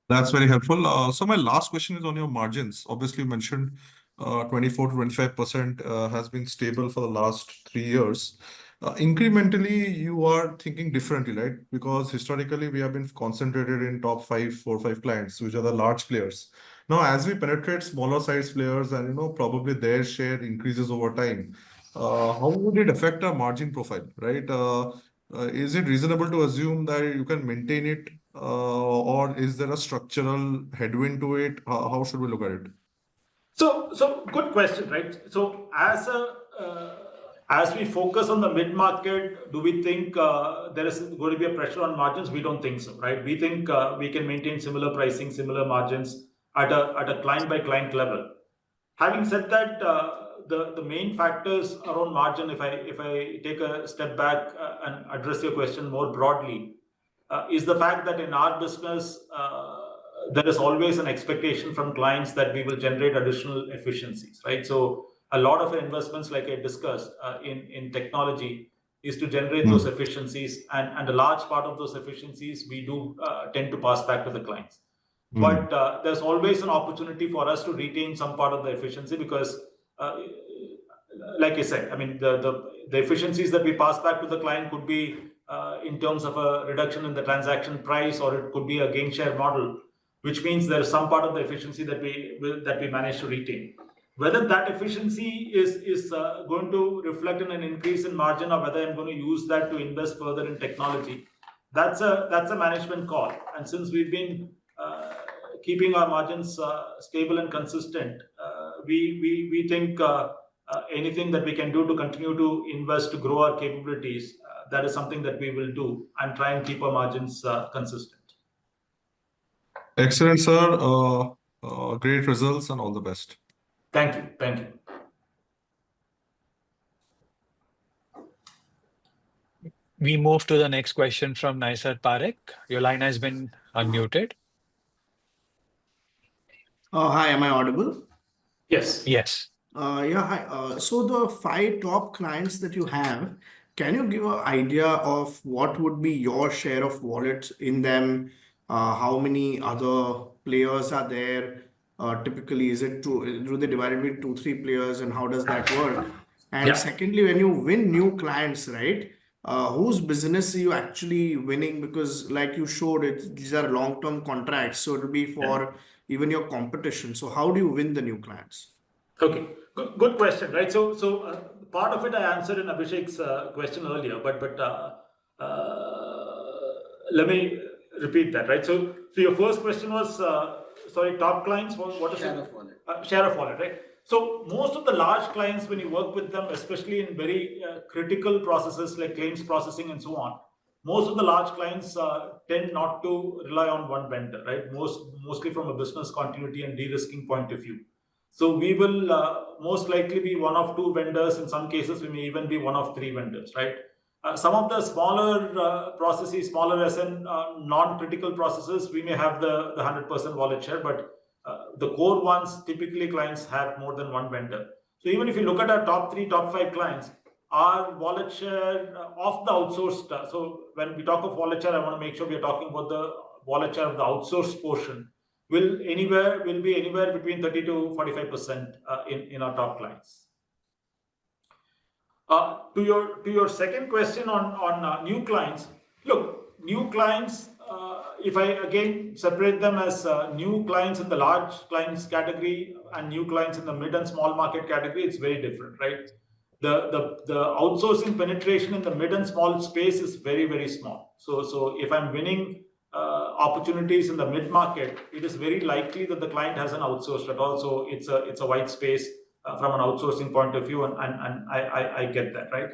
That's very helpful. So my last question is on your margins. Obviously, you mentioned 24-25% has been stable for the last 3 years. Incrementally, you are thinking differently, right? Because historically, we have been concentrated in top 4 or 5 clients, which are the large players. Now, as we penetrate smaller size players and probably their share increases over time, how would it affect our margin profile, right? Is it reasonable to assume that you can maintain it, or is there a structural headwind to it? How should we look at it? So good question, right? So as we focus on the mid market, do we think there is going to be a pressure on margins? We don't think so, right? We think we can maintain similar pricing, similar margins at a client by client level. Having said that, the main factors around margin, if I take a step back and address your question more broadly, is the fact that in our business, there is always an expectation from clients that we will generate additional efficiencies, right? So a lot of investments, like I discussed, in technology is to generate those efficiencies, and a large part of those efficiencies we do tend to pass back to the clients. But there's always an opportunity for us to retain some part of the efficiency because, like I said, I mean, the efficiencies that we pass back to the client could be in terms of a reduction in the transaction price, or it could be a gain share model, which means there's some part of the efficiency that we manage to retain. Whether that efficiency is going to reflect in an increase in margin, or whether I'm going to use that to invest further in technology, that's a management call. And since we've been keeping our margins stable and consistent, we think anything that we can do to continue to invest to grow our capabilities, that is something that we will do and try and keep our margins consistent. Excellent, sir. Great results and all the best. Thank you. Thank you. We move to the next question from Naisar Parekh. Your line has been unmuted. Hi, am I audible? Yes. Yes. Yeah, hi. So the 5 top clients that you have, can you give an idea of what would be your share of wallet in them? How many other players are there? typically? Is it two? Do they divide it between 2, 3 players, and how does that work? And Yeah. secondly, when you win new clients, right? Whose business are you actually winning? Because, like you showed, these are long-term contracts, so it'll be for even your competition. So, how do you win the new clients? Okay, good question, right? So part of it I answered in Abhishek's question earlier, let me repeat that, right? So your first question was, sorry, top clients. What is Share it? of wallet. Share of wallet, right? So most of the large clients, when you work with them, especially in very critical processes like claims processing and so on, most of the large clients tend not to rely on one vendor, right? Mostly from a business continuity and de-risking point of view. So we will most likely be one of 2 vendors. In some cases, we may even be one of 3 vendors, right? Some of the smaller processes, smaller as in non-critical processes, we may have the 100% wallet share, but the core ones, typically clients have more than one vendor. So even if you look at our top 3, top 5 clients, our wallet share of the outsourced, so when we talk of wallet share, I want to make sure we are talking about the wallet share of the outsourced portion, will be anywhere between 30 to 45% in our top clients. To your second question on new clients, look, new clients, if I again separate them as new clients in the large clients category and new clients in the mid and small market category, it's very different, right? The outsourcing penetration in the mid and small space is very, very small. So if I'm winning opportunities in the mid market, it is very likely that the client hasn't outsourced at all. So it's a white space from an outsourcing point of view, and I get that, right?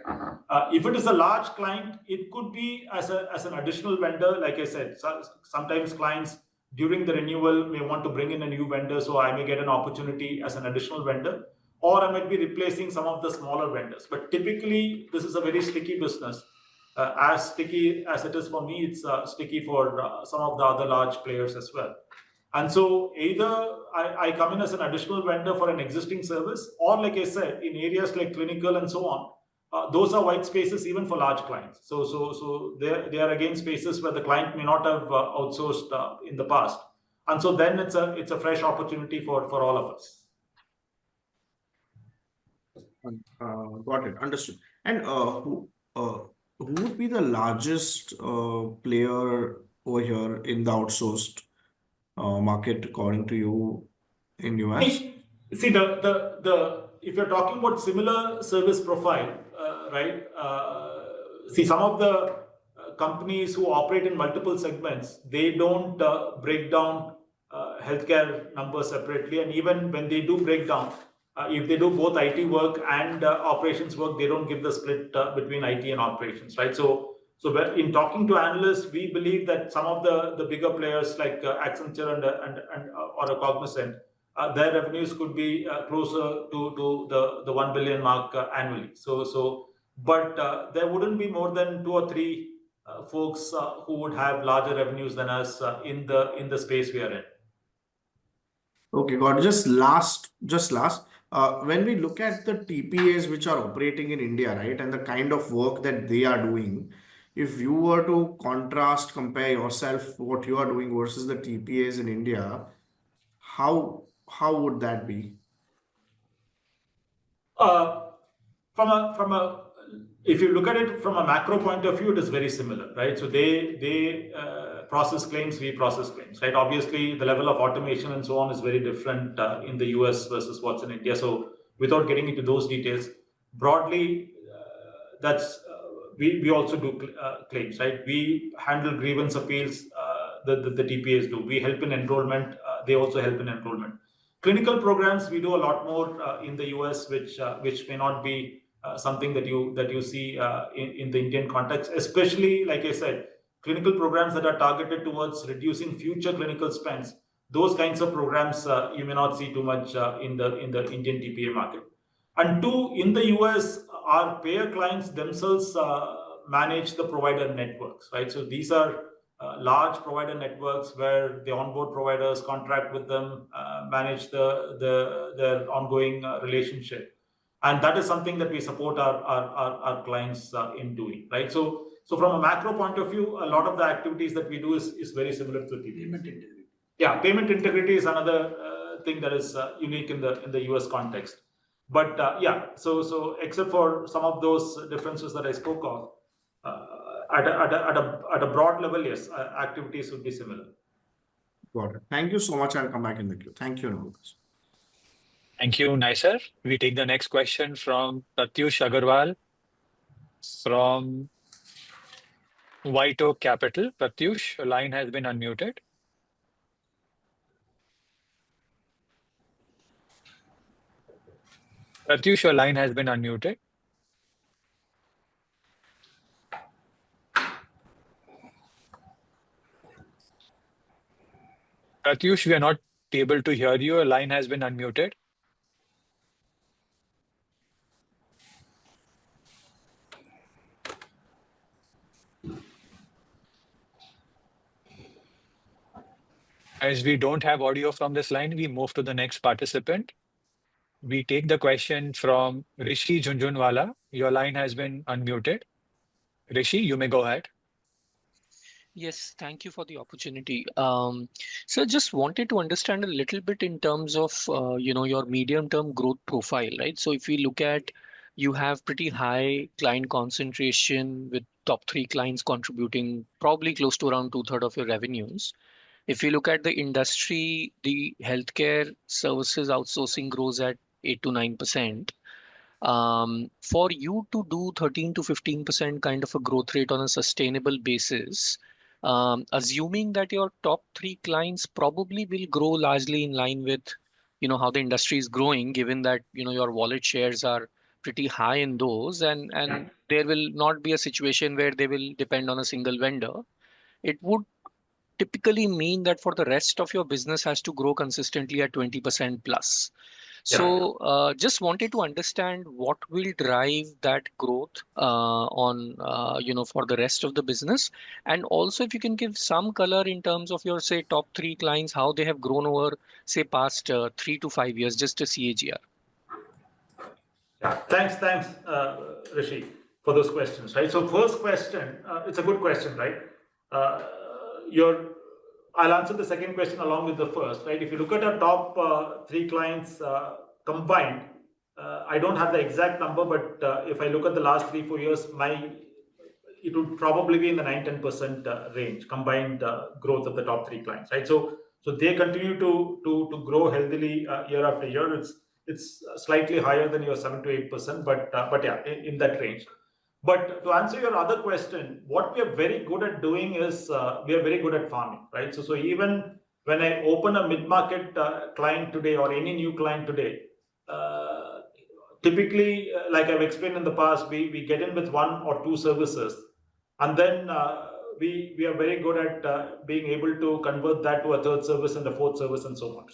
If it is a large client, it could be as an additional vendor. Like I said, sometimes clients during the renewal may want to bring in a new vendor, so I may get an opportunity as an additional vendor, or I might be replacing some of the smaller vendors. But typically, this is a very sticky business. As sticky as it is for me, it's sticky for some of the other large players as well. And so either I come in as an additional vendor for an existing service, or like I said, in areas like clinical and so on, those are white spaces even for large clients. So they are again spaces where the client may not have outsourced in the past. And so then it's a fresh opportunity for all of us. Got it. Understood. And who would be the largest player over here in the outsourced market, according to you, in US? See the if you're talking about similar service profile, right? See, some of the companies who operate in multiple segments, they don't break down healthcare numbers separately, and even when they do break down, if they do both IT work and operations work, they don't give the split between IT and operations, right? So in talking to analysts, we believe that some of the bigger players like Accenture and or a Cognizant, their revenues could be closer to the 1 billion mark annually. But there wouldn't be more than 2 or 3 folks who would have larger revenues than us in the space we are in. Okay, got it. Just last. When we look at the TPAs which are operating in India, right, and the kind of work that they are doing, if you were to compare yourself, what you are doing versus the TPAs in India, how would that be? From a if you look at it from a macro point of view, it is very similar, right? So they process claims, we process claims, right? Obviously, the level of automation and so on is very different in the US versus what's in India. So without getting into those details, broadly, that's we also do claims, right? We handle grievance appeals. The TPAs do. We help in enrollment. They also help in enrollment. Clinical programs, we do a lot more in the US, which may not be something that you see in the Indian context, especially, like I said, clinical programs that are targeted towards reducing future clinical spends. Those kinds of programs you may not see too much in the Indian TPA market. And 2, in the US, our payer clients themselves manage the provider networks, right? So these are large provider networks where the onboard providers contract with them, manage their ongoing relationship, and that is something that we support our clients in doing, right? So from a macro point of view, a lot of the activities that we do is very similar to TPA. Payment integrity. Yeah, payment integrity is another thing that is unique in the US context. But yeah, so except for some of those differences that I spoke of, at a broad level, yes, activities would be similar. Got it. Thank you so much. I'll come back in the queue. Thank you, Lucas. Thank you, Naisar. We take the next question from Pratyush Agarwal from White Oak Capital. Pratyush, your line has been unmuted. Pratyush, your line has been unmuted. Pratyush, we are not able to hear you. Your line has been unmuted. As we don't have audio from this line, we move to the next participant. We take the question from Rishi Jhunjhunwala. Your line has been unmuted. Rishi, you may go ahead. Yes, thank you for the opportunity. So just wanted to understand a little bit in terms of your medium-term growth profile, right? So if we look at, you have pretty high client concentration with top three clients contributing probably close to around two-thirds of your revenues. If you look at the industry, the healthcare services outsourcing grows at 8 to 9%. For you to do 13 to 15% kind of a growth rate on a sustainable basis, assuming that your top three clients probably will grow largely in line with, how the industry is growing, given that, your wallet shares are pretty high in those, and there will not be a situation where they will depend on a single vendor. It would typically mean that for the rest of your business has to grow consistently at 20% plus. So just wanted to understand what will drive that growth for the rest of the business. And also if you can give some color in terms of your, say, top three clients, how they have grown over, say, past 3 to 5 years, just a CAGR. Yeah, thanks, Rishi, for those questions, right? So first question, it's a good question, right? I'll answer the second question along with the first, right? If you look at our top three clients combined, I don't have the exact number, but if I look at the last 3-4 years, it would probably be in the 9-10% range combined growth of the top three clients, right? So they continue to grow healthily year after year. It's slightly higher than your 7 to 8%, but yeah, in that range. But to answer your other question, what we are very good at doing is we are very good at farming, right? So even when I open a mid-market client today or any new client today, typically, like I've explained in the past, we get in with 1 or 2 services, and then we are very good at being able to convert that to a third service and a fourth service and so on.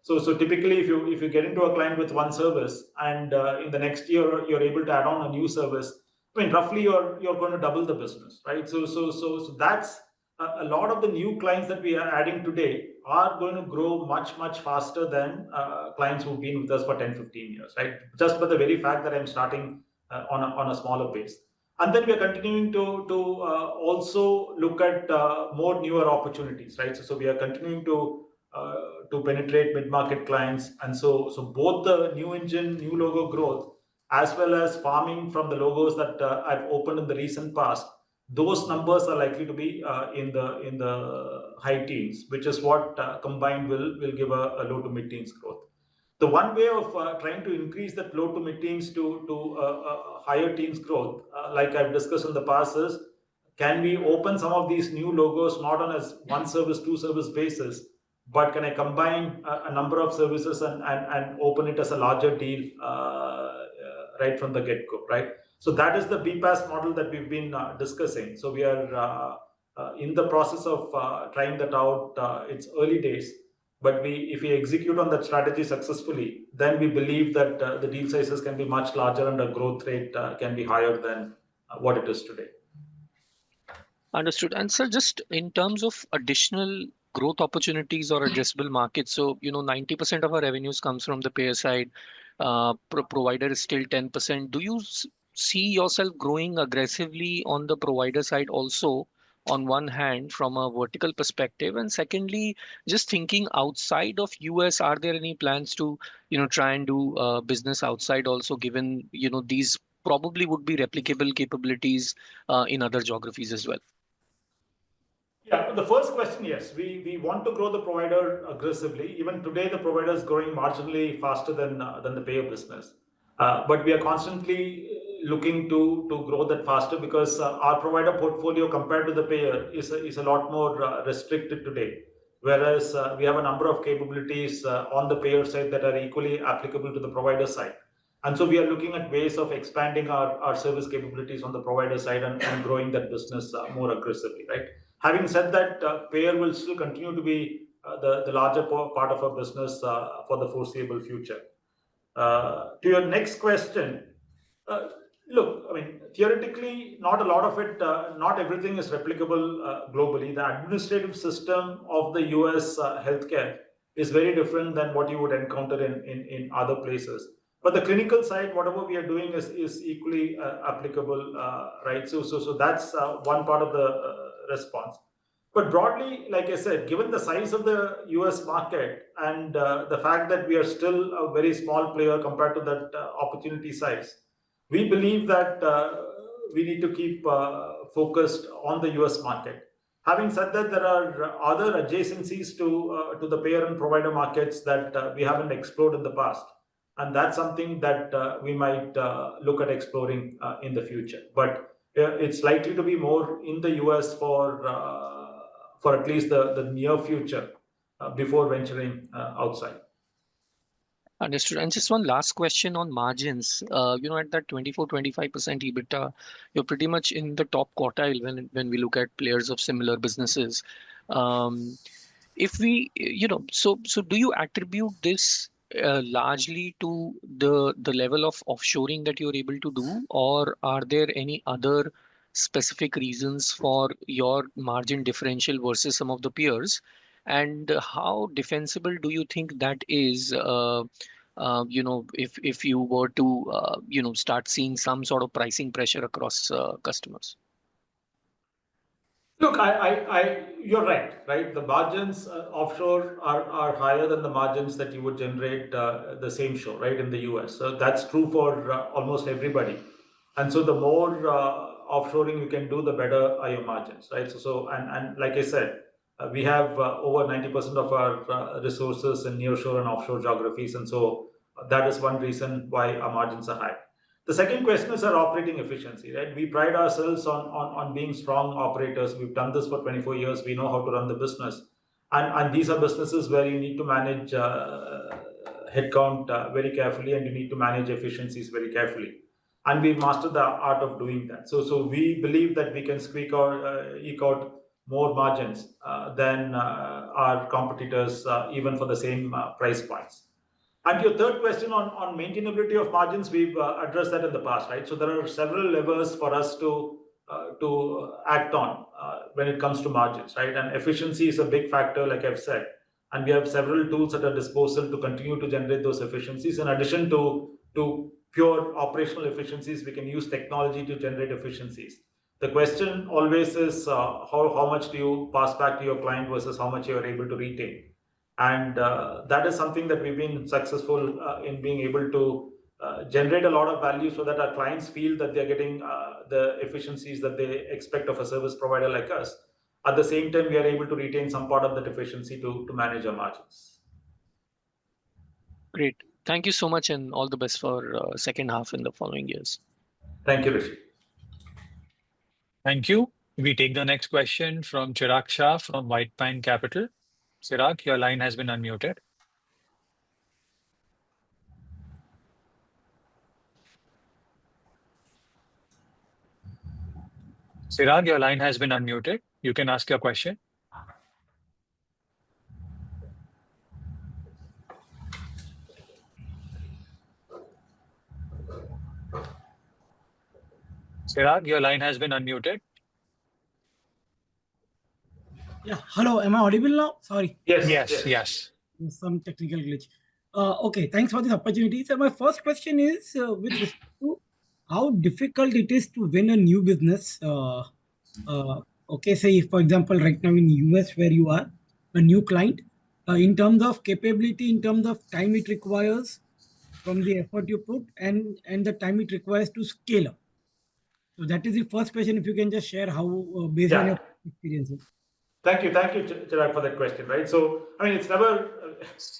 So typically, if you get into a client with 1 service and in the next year you're able to add on a new service, I mean, roughly you're going to double the business, right? So that's a lot of the new clients that we are adding today are going to grow much faster than clients who've been with us for 10-15 years, right? Just by the very fact that I'm starting on a smaller base. And then we are continuing to also look at more newer opportunities, right? So we are continuing to penetrate mid-market clients, and so both the new engine, new logo growth, as well as farming from the logos that I've opened in the recent past, those numbers are likely to be in the high teens, which is what combined will give a low to mid teens growth. The one way of trying to increase that low to mid teens to higher teens growth, like I've discussed in the past, is can we open some of these new logos not on as 1 service, 2 service basis, but can I combine a number of services and open it as a larger deal right from the get-go, right? So that is the BPaaS model that we've been discussing. So we are in the process of trying that out. It's early days, but if we execute on that strategy successfully, then we believe that the deal sizes can be much larger and the growth rate can be higher than what it is today. Understood. And sir, just in terms of additional growth opportunities or addressable markets, so 90% of our revenues comes from the payer side. Provider is still 10%. Do you see yourself growing aggressively on the provider side also, on one hand from a vertical perspective, and secondly, just thinking outside of US, are there any plans to try and do business outside also, given these probably would be replicable capabilities in other geographies as well? Yeah, the first question, yes, we want to grow the provider aggressively. Even today, the provider is growing marginally faster than the payer business. But we are constantly looking to grow that faster because our provider portfolio compared to the payer is a lot more restricted today. Whereas we have a number of capabilities on the payer side that are equally applicable to the provider side. And so we are looking at ways of expanding our service capabilities on the provider side and growing that business more aggressively, right? Having said that, payer will still continue to be the larger part of our business for the foreseeable future. To your next question, look, I mean, theoretically, not a lot of it, not everything is replicable globally. The administrative system of the US healthcare is very different than what you would encounter in other places. But the clinical side, whatever we are doing is equally applicable, right? So that's one part of the response. But broadly, like I said, given the size of the US market and the fact that we are still a very small player compared to that opportunity size, we believe that we need to keep focused on the US market. Having said that, there are other adjacencies to the payer and provider markets that we haven't explored in the past. And that's something that we might look at exploring in the future. But it's likely to be more in the US for at least the near future before venturing outside. Understood. And just one last question on margins. At that 24-25% EBITDA, you're pretty much in the top quartile when we look at players of similar businesses. If we, so do you attribute this largely to the level of offshoring that you're able to do, or are there any other specific reasons for your margin differential versus some of the peers? And how defensible do you think that is? If you were to start seeing some sort of pricing pressure across customers. Look, you're right? The margins offshore are higher than the margins that you would generate the same show, right, in the US. So that's true for almost everybody. And so the more offshoring you can do, the better are your margins, right? And like I said, we have over 90% of our resources in nearshore and offshore geographies. And so that is one reason why our margins are high. The second question is our operating efficiency, right? We pride ourselves on being strong operators. We've done this for 24 years. We know how to run the business. And these are businesses where you need to manage headcount very carefully, and you need to manage efficiencies very carefully. And we've mastered the art of doing that. So we believe that we can eke out more margins than our competitors, even for the same price points. And your third question on maintainability of margins, we've addressed that in the past, right? So there are several levers for us to act on when it comes to margins, right? And efficiency is a big factor, like I've said. And we have several tools at our disposal to continue to generate those efficiencies. In addition to pure operational efficiencies, we can use technology to generate efficiencies. The question always is how much do you pass back to your client versus how much you are able to retain? And that is something that we've been successful in being able to generate a lot of value so that our clients feel that they're getting the efficiencies that they expect of a service provider like us. At the same time, we are able to retain some part of that efficiency to manage our margins. Great. Thank you so much, and all the best for second half in the following years. Thank you, Rishi. Thank you. We take the next question from Chirag Shah from White Pine Capital. Chirag, your line has been unmuted. Chirag, your line has been unmuted. You can ask your question. Chirag, your line has been unmuted. Yeah, hello, am I audible now? Sorry. Yes. Some technical glitch. Okay, thanks for this opportunity. So my first question is with respect to how difficult it is to win a new business Okay, say if, for example, right now in US where you are, a new client, in terms of capability, in terms of time it requires from the effort you put and the time it requires to scale up. So that is the first question. If you can just share how, based on Yeah. your experiences. Thank you, Chirag, for that question. Right. So, I mean, it's never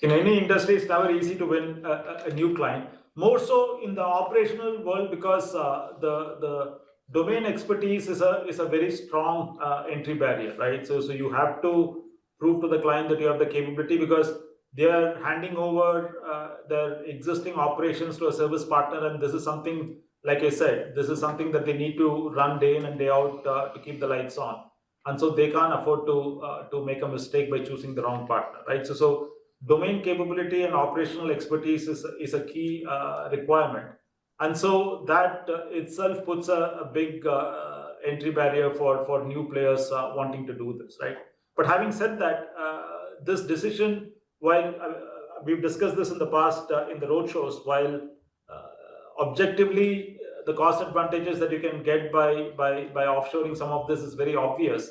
in any industry, it's never easy to win a new client. More so in the operational world because the domain expertise is a very strong entry barrier, right? So you have to prove to the client that you have the capability because they are handing over their existing operations to a service partner, and this is something, like I said, this is something that they need to run day in and day out to keep the lights on, and so they can't afford to make a mistake by choosing the wrong partner, right? So domain capability and operational expertise is a key requirement, and so that itself puts a big entry barrier for new players wanting to do this, right? But having said that, this decision, while we've discussed this in the past in the roadshows, while objectively the cost advantages that you can get by offshoring some of this is very obvious,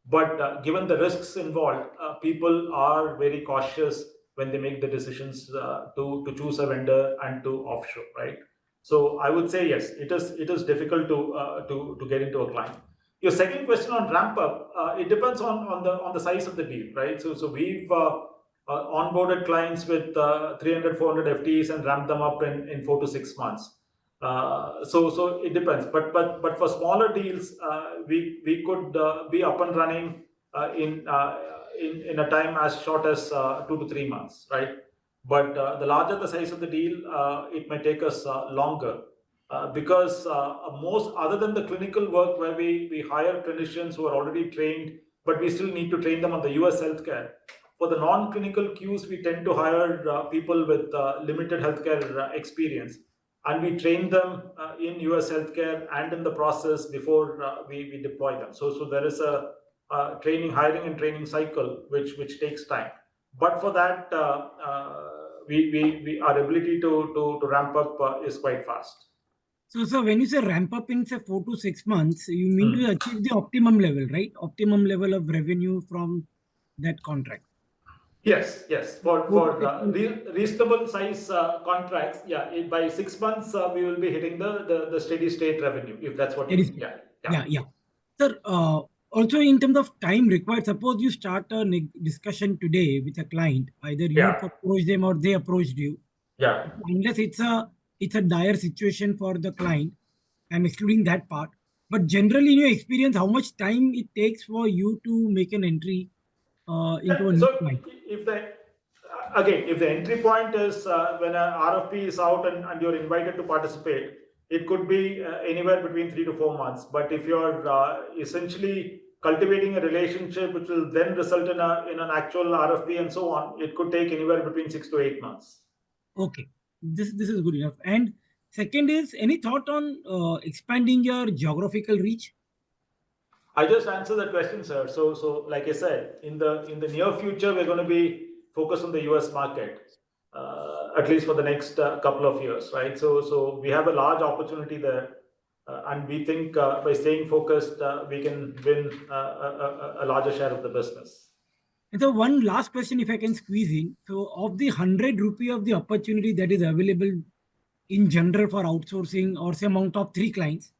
but given the risks involved, people are very cautious when they make the decisions to choose a vendor and to offshore, right? So I would say yes, it is difficult to get into a client. Your second question on ramp up, it depends on the size of the deal, right? So we've onboarded clients with 300, 400 FTEs and ramped them up in 4 to 6 months. So it depends, but for smaller deals, we could be up and running in a time as short as 2 to 3 months, right? But the larger the size of the deal, it may take us longer because most other than the clinical work where we hire clinicians who are already trained, but we still need to train them on the US healthcare. For the non-clinical Qs, we tend to hire people with limited healthcare experience, and we train them in US healthcare and in the process before we deploy them. So there is a hiring and training cycle which takes time. But for that, our ability to ramp up is quite fast. So when you say ramp up in say 4 to 6 months, you mean to achieve the optimum level, right? Optimum level of revenue from that contract. Yes. For 4 to 6 months. reasonable size contracts, yeah, by 6 months we will be hitting the steady state revenue, if that's what you mean. Yeah. Sir, also in terms of time required, suppose you start a discussion today with a client, either you approach them or they approached you. Yeah. Unless it's a dire situation for the client, I'm excluding that part. But generally, in your experience, how much time it takes for you to make an entry into a new So client? if the entry point is when an RFP is out and you're invited to participate, it could be anywhere between 3 to 4 months. But if you're essentially cultivating a relationship which will then result in an actual RFP and so on, it could take anywhere between 6 to 8 months. Okay, this is good enough. And second is, any thought on expanding your geographical reach? I just answered that question, sir. So like I said, in the near future, we're going to be focused on the US market, at least for the next couple of years, right? So we have a large opportunity there, and we think by staying focused, we can win a larger share of the business. And so one last question, if I can squeeze in. So of the 100 rupee of the opportunity that is available in general for outsourcing or say among top 3 clients,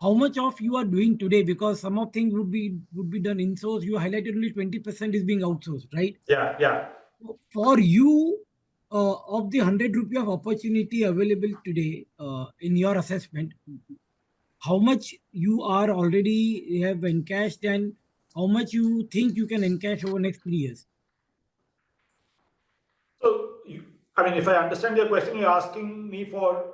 how much of you are doing today? Because some of things would be done in source. You highlighted only 20% is being outsourced, right? Yeah. For you, of the 100 rupee of opportunity available today, in your assessment, how much you are already have encashed and how much you think you can encash over next 3 years? So, if I understand your question, you're asking me for,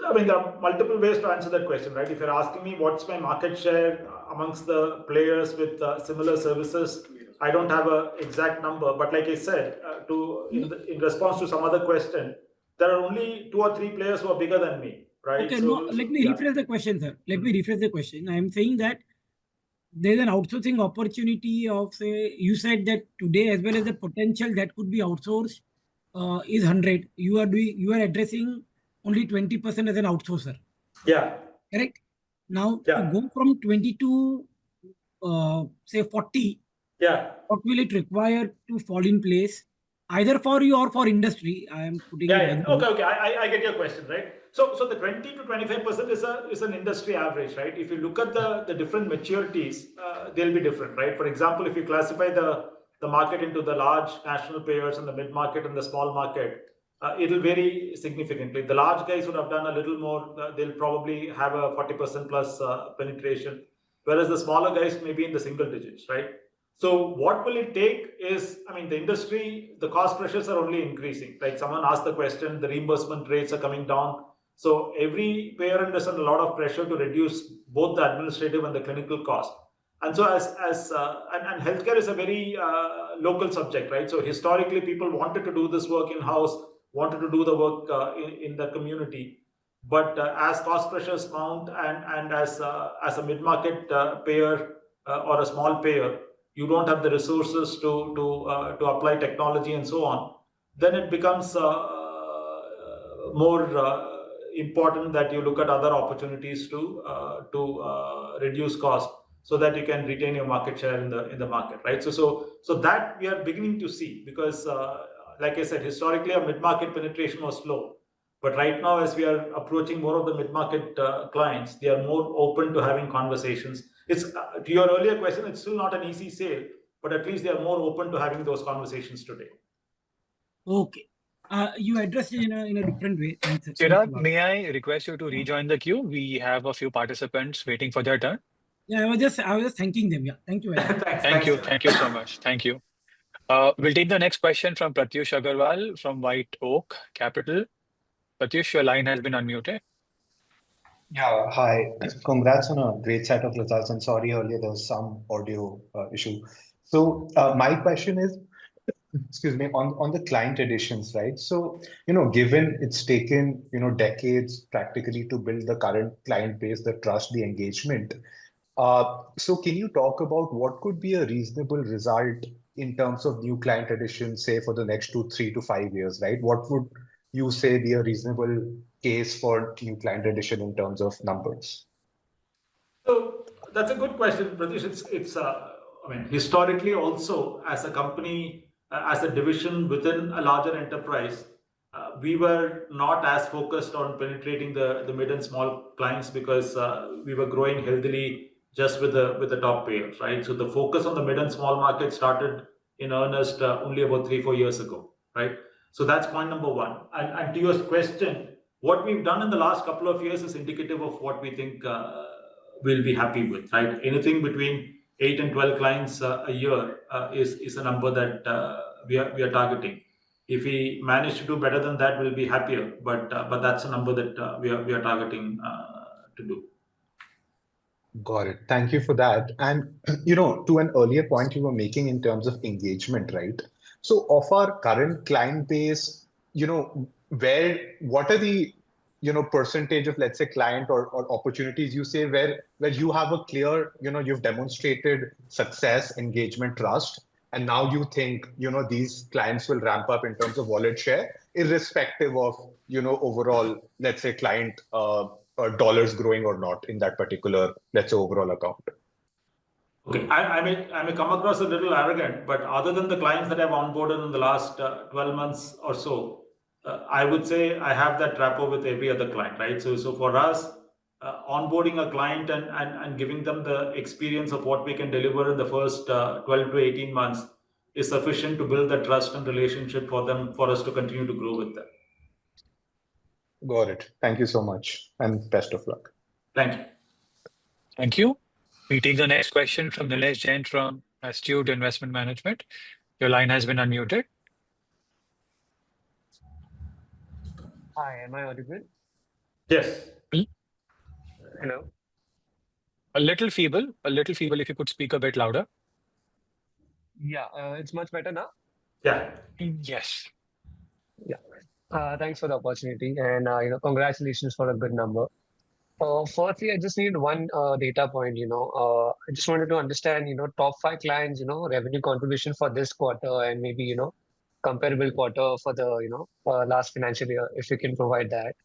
there are multiple ways to answer that question, right? If you're asking me what's my market share amongst the players with similar services, I don't have an exact number. But like I said, in response to some other question, there are only 2 or 3 players who are bigger than me, right? Okay, no, let me rephrase the question, sir. Let me rephrase the question. I am saying that there's an outsourcing opportunity of, say, you said that today as well as the potential that could be outsourced is 100. You are addressing only 20% as an outsourcer. Yeah. Correct? Now, to Yeah. go from 20 to say 40, Yeah. what will it require to fall in place, either for you or for industry? I am putting it either way. Okay. I get your question, right? So the 20 to 25% is an industry average, right? If you look at the different maturities, they'll be different, right? For example, if you classify the market into the large national players and the mid market and the small market, it'll vary significantly. The large guys would have done a little more. They'll probably have a 40% plus penetration, whereas the smaller guys may be in the single digits, right? So what will it take is, I mean, the industry, the cost pressures are only increasing. Like someone asked the question, the reimbursement rates are coming down. So every payer is under a lot of pressure to reduce both the administrative and the clinical cost. And so and healthcare is a very local subject, right? So historically, people wanted to do this work in house, wanted to do the work in the community. But as cost pressures mount and as a mid market payer or a small payer, you don't have the resources to apply technology and so on, then it becomes more important that you look at other opportunities to reduce cost so that you can retain your market share in the market, right? So that we are beginning to see because, like I said, historically our mid market penetration was low. But right now, as we are approaching more of the mid-market clients, they are more open to having conversations. It's to your earlier question, it's still not an easy sale, but at least they are more open to having those conversations today. Okay. You addressed it in a different way. Thanks. Chirag, may I request you to rejoin the queue? We have a few participants waiting for their turn. Yeah, I was just thanking them. Yeah, thank you very much. Thank you. Thank you so much. Thank you. We'll take the next question from Pratyush Agarwal from White Oak Capital. Pratyush, your line has been unmuted. Yeah, hi. Congrats on a great set of results. And sorry, earlier there was some audio issue. So my question is, excuse me, on the client additions, right? So, given it's taken, decades practically to build the current client base, the trust, the engagement. So can you talk about what could be a reasonable result in terms of new client additions, say for the next 3 to 5 years, right? What would you say be a reasonable case for new client addition in terms of numbers? So that's a good question, Pratyush. It's I mean, historically also as a company, as a division within a larger enterprise, we were not as focused on penetrating the mid and small clients because we were growing healthily just with the top payers, right? So the focus on the mid and small market started in earnest only about 3-4 years ago, right? So that's point number one. And to your question, what we've done in the last couple of years is indicative of what we think we'll be happy with, right? Anything between 8 and 12 clients a year is a number that we are targeting. If we manage to do better than that, we'll be happier. But that's a number that we are targeting to do. Got it. Thank you for that. And, to an earlier point you were making in terms of engagement, right? So of our current client base, what are the, percentage of, let's say, client or opportunities you say where you have a clear, you've demonstrated success, engagement, trust, and now you think, these clients will ramp up in terms of wallet share, irrespective of, overall, let's say, client dollars growing or not in that particular, let's say, overall account. Okay, I may come across a little arrogant, but other than the clients that I've onboarded in the last 12 months or so, I would say I have that rapport with every other client, right? So for us, onboarding a client and giving them the experience of what we can deliver in the first 12 to 18 months is sufficient to build the trust and relationship for us to continue to grow with them. Got it. Thank you so much and best of luck. Thank you. Thank you. We take the next question from Nilesh Jain from Astute Investment Management. Your line has been unmuted. Hi, am I audible? Yes. Hello. A little feeble. If you could speak a bit louder. Yeah, it's much better now. Yeah. Yes. Yeah. Thanks for the opportunity and congratulations for a good number. Firstly, I just need one data point. I just wanted to understand, top 5 clients, revenue contribution for this quarter and maybe comparable quarter for the last financial year, if you can provide that.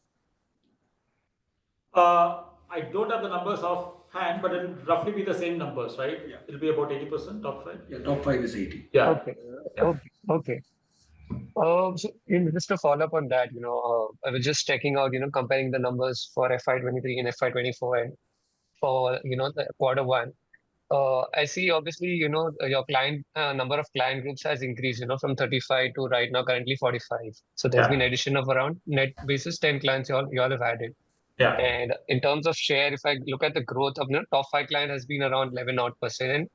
I don't have the numbers off hand, but it'll roughly be the same numbers, right? Yeah. It'll be about 80%, top 5. Yeah, top 5 is 80. Yeah. Okay. Okay. So just to follow up on that, I was just checking out, comparing the numbers for FY23 and FY24 and for, the quarter one. I see obviously, your client number of client groups has increased, from 35 to right now currently 45. So there's been addition of around net basis 10 clients you all have added. Yeah. And in terms of share, if I look at the growth of top 5 client has been around 11 odd percent.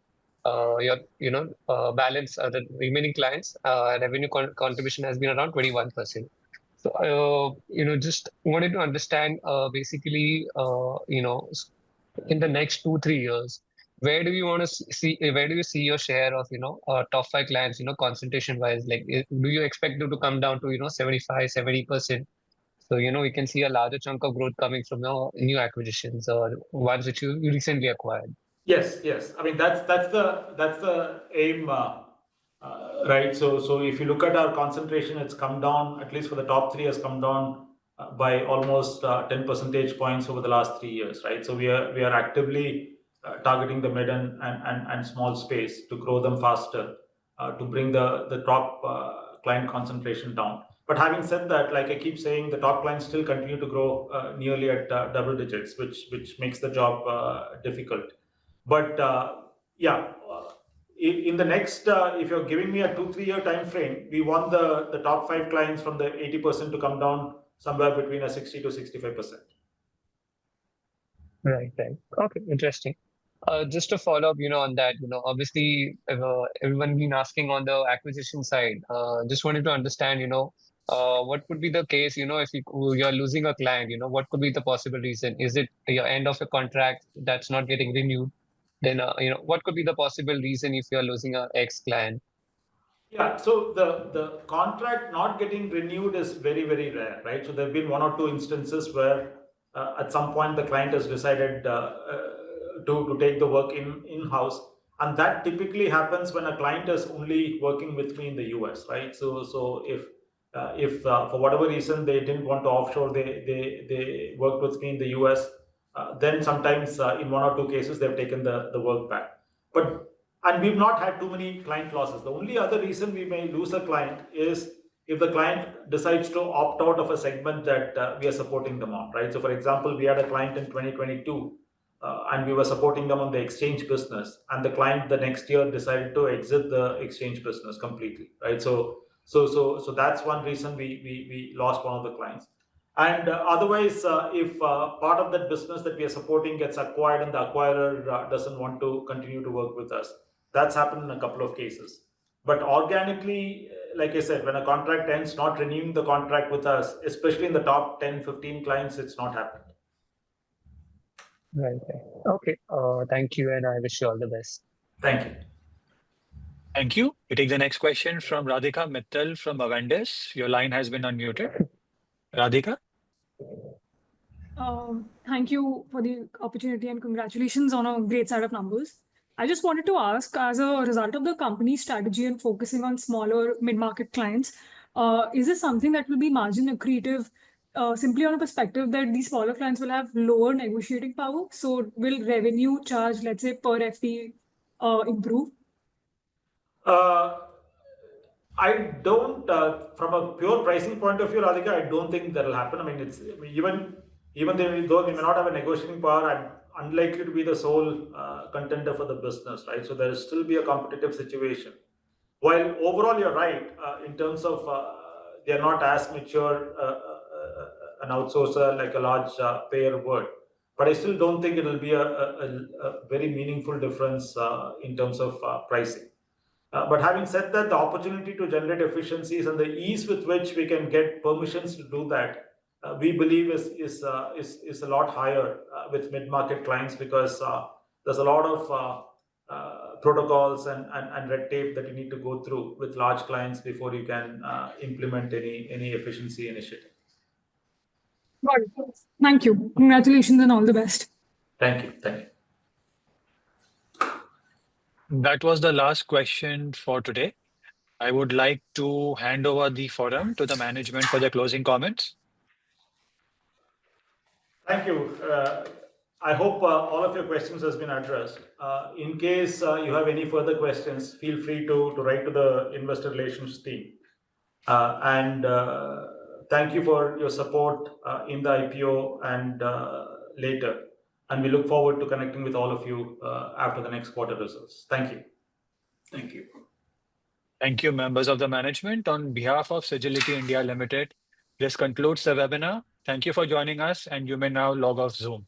Your balance the remaining clients revenue contribution has been around 21%. So just wanted to understand basically in the next 2-3 years, where do you want to see where do you see your share of top 5 clients concentration wise, like do you expect it to come down to 75-70%? So we can see a larger chunk of growth coming from new acquisitions or ones which you recently acquired. Yes. I mean that's the aim, right? So if you look at our concentration, it's come down, at least for the top 3 has come down by almost 10 percentage points over the last 3 years, right? So we are actively targeting the mid and small space to grow them faster, to bring the top client concentration down. But having said that, like I keep saying, the top clients still continue to grow nearly at double digits, which makes the job difficult. But in the next, if you're giving me a 2-3 year time frame, we want the top 5 clients from the 80% to come down somewhere between a 60 to 65%. Right. Okay, interesting. Just to follow up, on that, obviously everyone been asking on the acquisition side. Just wanted to understand, what could be the case, if you're losing a client, what could be the possible reason? Is it your end of a contract that's not getting renewed? Then, what could be the possible reason if you're losing a ex client? Yeah, so the contract not getting renewed is very, very rare, right? So there have been 1 or 2 instances where at some point the client has decided to take the work in-house, and that typically happens when a client is only working with me in the US, right? So if for whatever reason they didn't want to offshore, they worked with me in the US, then sometimes in 1 or 2 cases they've taken the work back. And we've not had too many client losses. The only other reason we may lose a client is if the client decides to opt out of a segment that we are supporting them on, right? So for example, we had a client in 2022 and we were supporting them on the exchange business, and the client the next year decided to exit the exchange business completely, right? So that's one reason we lost one of the clients. And otherwise, if part of that business that we are supporting gets acquired and the acquirer doesn't want to continue to work with us, that's happened in a couple of cases. But organically, like I said, when a contract ends, not renewing the contract with us, especially in the top 10-15 clients, it's not happened. Right. Okay. Thank you, and I wish you all the best. Thank you. Thank you. We take the next question from Radhika Mittal from Avendus. Your line has been unmuted. Radhika? Thank you for the opportunity and congratulations on a great set of numbers. I just wanted to ask, as a result of the company's strategy and focusing on smaller mid-market clients, is this something that will be margin accretive simply on a perspective that these smaller clients will have lower negotiating power? So will revenue charge, let's say, per FT improve? I don't, from a pure pricing point of view, Radhika, I don't think that'll happen. I mean, it's even though we may not have a negotiating power, I'm unlikely to be the sole contender for the business, right? So there'll still be a competitive situation. While overall you're right in terms of they're not as mature an outsourcer like a large payer would, but I still don't think it'll be a very meaningful difference in terms of pricing. But having said that, the opportunity to generate efficiencies and the ease with which we can get permissions to do that, we believe is a lot higher with mid-market clients, because there's a lot of protocols and red tape that you need to go through with large clients before you can implement any efficiency initiative. Got it. Thank you. Congratulations and all the best. Thank you. That was the last question for today. I would like to hand over the forum to the management for their closing comments. Thank you. I hope all of your questions has been addressed. In case you have any further questions, feel free to write to the investor relations team. And thank you for your support in the IPO and later. And we look forward to connecting with all of you after the next quarter results. Thank you. Thank you. Thank you, members of the management. On behalf of Sagility India Limited, this concludes the webinar. Thank you for joining us, and you may now log off Zoom.